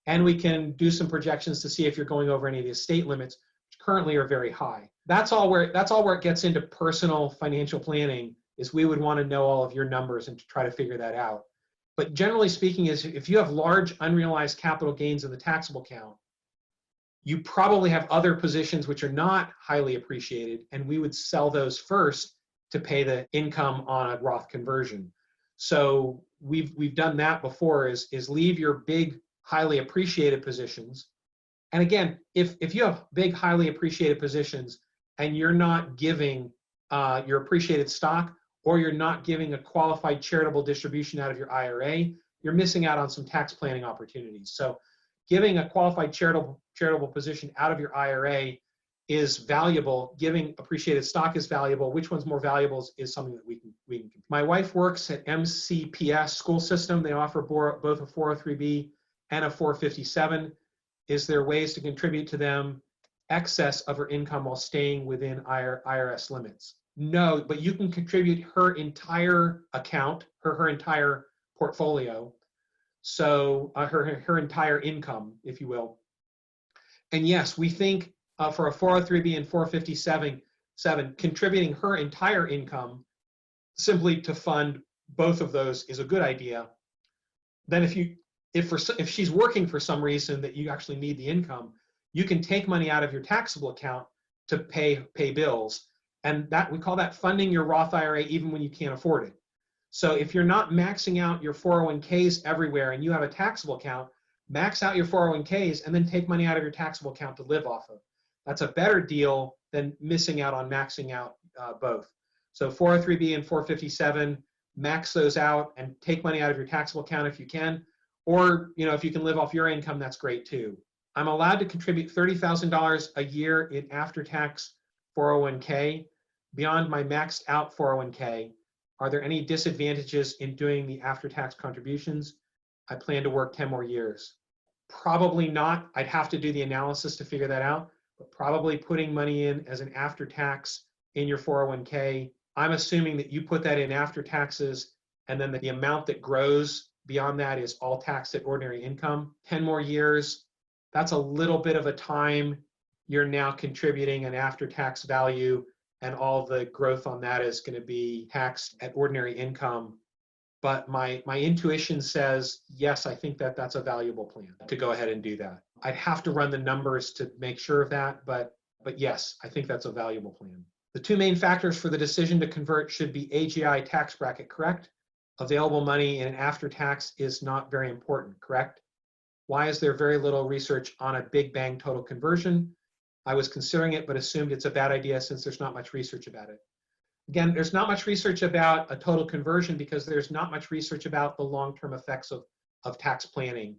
And we can do some projections to see if you're going over any of the estate limits, which currently are very high. That's all where it gets into personal financial planning, is we would want to know all of your numbers and to try to figure that out. But generally speaking, is if you have large unrealized capital gains in the taxable account, you probably have other positions which are not highly appreciated, and we would sell those first to pay the income on a Roth conversion. So we've done that before, is leave your big highly appreciated positions. And again, if you have big highly appreciated positions and you're not giving your appreciated stock, or you're not giving a qualified charitable distribution out of your IRA, you're missing out on some tax planning opportunities. So giving a qualified charitable position out of your IRA is valuable. Giving appreciated stock is valuable. Which one's more valuable is something that we can. My wife works at MCPS school system. They offer both a 403B and a 457. Is there ways to contribute to them excess of her income while staying within IRS limits? No, but you can contribute her entire account, her entire portfolio, so her entire income, if you will. And yes, we think for a 403B and 457, contributing her entire income simply to fund both of those is a good idea. Then if she's working for some reason that you actually need the income, you can take money out of your taxable account to pay bills. And that, we call that funding your Roth IRA even when you can't afford it. So if you're not maxing out your 401ks everywhere and you have a taxable account, max out your 401ks and then take money out of your taxable account to live off of. That's a better deal than missing out on maxing out both. So 403B and 457, max those out and take money out of your taxable account if you can. Or if you can live off your income, that's great too. I'm allowed to contribute $30,000 a year in after-tax 401k beyond my maxed out 401k. Are there any disadvantages in doing the after-tax contributions? I plan to work 10 more years. Probably not. I'd have to do the analysis to figure that out, but probably putting money in as an after-tax in your 401k. I'm assuming that you put that in after taxes, and then the amount that grows beyond that is all taxed at ordinary income. 10 more years, that's a little bit of a time. You're now contributing an after-tax value, and all the growth on that is going to be taxed at ordinary income. But my intuition says, yes, I think that that's a valuable plan to go ahead and do that. I'd have to run the numbers to make sure of that, but yes, I think that's a valuable plan. The two main factors for the decision to convert should be AGI tax bracket, correct? Available money in an after-tax is not very important, correct? Why is there very little research on a big bang total conversion? I was considering it, but assumed it's a bad idea since there's not much research about it. Again, there's not much research about a total conversion because there's not much research about the long-term effects of tax planning.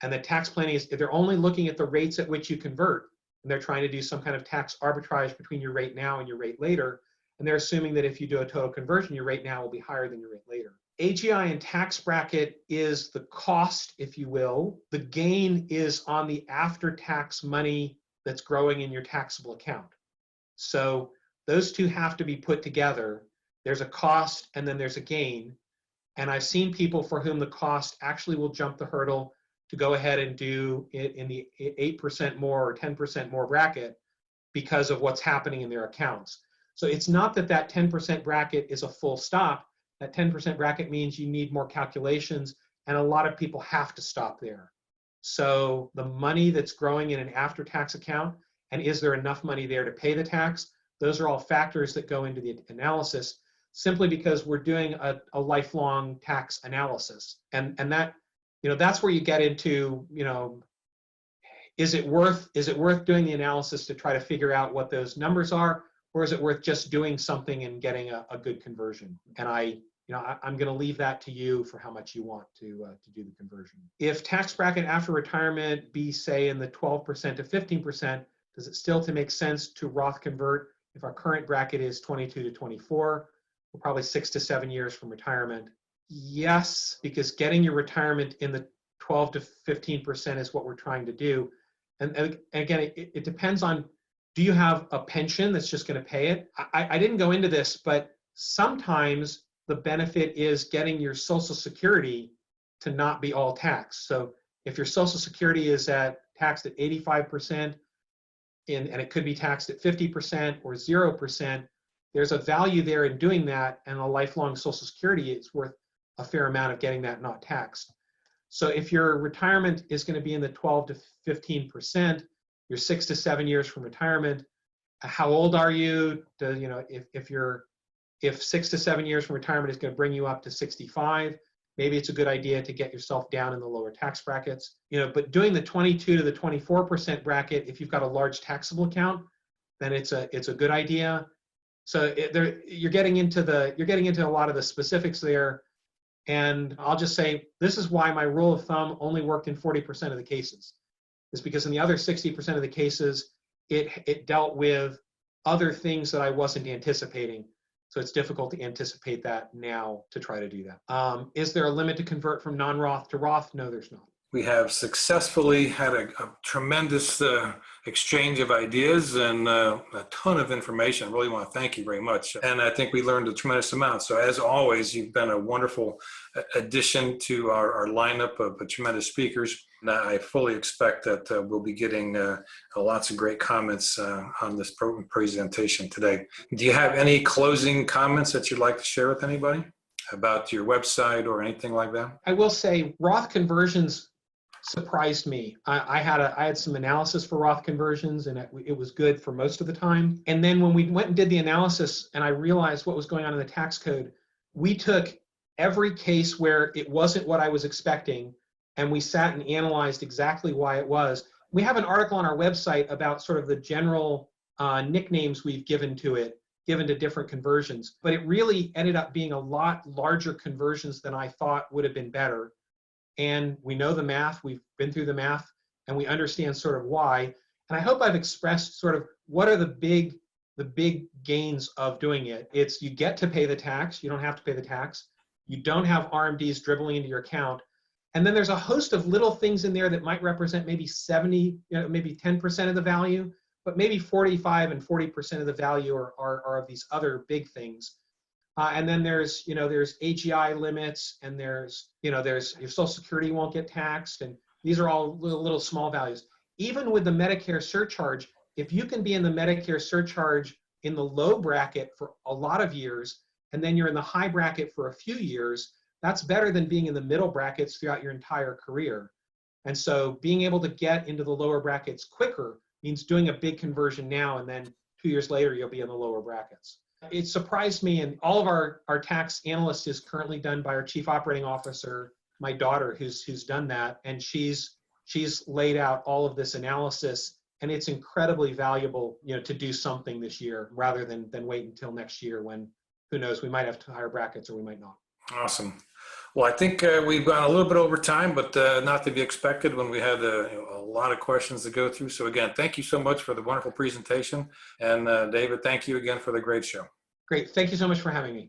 And the tax planning is, they're only looking at the rates at which you convert. And they're trying to do some kind of tax arbitrage between your rate now and your rate later. And they're assuming that if you do a total conversion, your rate now will be higher than your rate later. AGI and tax bracket is the cost, if you will. The gain is on the after-tax money that's growing in your taxable account. So those two have to be put together. There's a cost and then there's a gain. And I've seen people for whom the cost actually will jump the hurdle to go ahead and do it in the 8% more or 10% more bracket because of what's happening in their accounts. So it's not that that 10% bracket is a full stop. That 10% bracket means you need more calculations, and a lot of people have to stop there. So the money that's growing in an after-tax account, and is there enough money there to pay the tax? Those are all factors that go into the analysis, simply because we're doing a lifelong tax analysis. And that, that's where you get into, is it worth doing the analysis to try to figure out what those numbers are, or is it worth just doing something and getting a good conversion? And I'm going to leave that to you for how much you want to do the conversion. If tax bracket after retirement be, say, in the 12% to 15%, does it still make sense to Roth convert if our current bracket is 22 to 24? We're probably 6 to 7 years from retirement. Yes, because getting your retirement in the 12 to 15% is what we're trying to do. And again, it depends on, do you have a pension that's just going to pay it? I didn't go into this, but sometimes the benefit is getting your Social Security to not be all taxed. So if your Social Security is taxed at 85%, and it could be taxed at 50% or 0%, there's a value there in doing that, and a lifelong Social Security is worth a fair amount of getting that not taxed. So if your retirement is going to be in the 12 to 15%, you're 6 to 7 years from retirement. How old are you? If 6 to 7 years from retirement is going to bring you up to 65, maybe it's a good idea to get yourself down in the lower tax brackets. But doing the 22 to the 24% bracket, if you've got a large taxable account, then it's a good idea. So you're getting into a lot of the specifics there. And I'll just say, this is why my rule of thumb only worked in 40% of the cases. Is because in the other 60% of the cases, it dealt with other things that I wasn't anticipating. So it's difficult to anticipate that now to try to do that. Is there a limit to convert from non-Roth to Roth? No, there's not. We have successfully had a tremendous exchange of ideas and a ton of information. I really want to thank you very much. And I think we learned a tremendous amount. So as always, you've been a wonderful addition to our lineup of tremendous speakers. And I fully expect that we'll be getting lots of great comments on this presentation today. Do you have any closing comments that you'd like to share with anybody about your website or anything like that? I will say Roth conversions surprised me. I had some analysis for Roth conversions, and it was good for most of the time. And then when we went and did the analysis and I realized what was going on in the tax code, we took every case where it wasn't what I was expecting, and we sat and analyzed exactly why it was. We have an article on our website about sort of the general nicknames we've given to different conversions, but it really ended up being a lot larger conversions than I thought would have been better. And we know the math, we've been through the math, and we understand sort of why. And I hope I've expressed sort of what are the big gains of doing it. It's you get to pay the tax, you don't have to pay the tax. You don't have RMDs dribbling into your account. And then there's a host of little things in there that might represent maybe 70, maybe 10% of the value, but maybe 45 and 40% of the value are of these other big things. And then there's AGI limits, and there's your Social Security won't get taxed, and these are all little small values. Even with the Medicare surcharge, if you can be in the Medicare surcharge in the low bracket for a lot of years, and then you're in the high bracket for a few years, that's better than being in the middle brackets throughout your entire career. And so being able to get into the lower brackets quicker means doing a big conversion now, and then 2 years later, you'll be in the lower brackets. It surprised me, and all of our tax analyst is currently done by our chief operating officer, my daughter, who's done that, and she's laid out all of this analysis, and it's incredibly valuable, to do something this year rather than wait until next year when who knows, we might have higher brackets or we might not. Awesome. Well, I think we've gone a little bit over time, but not to be expected when we had a lot of questions to go through. So again, thank you so much for the wonderful presentation. And David, thank you again for the great show. Great. Thank you so much for having me.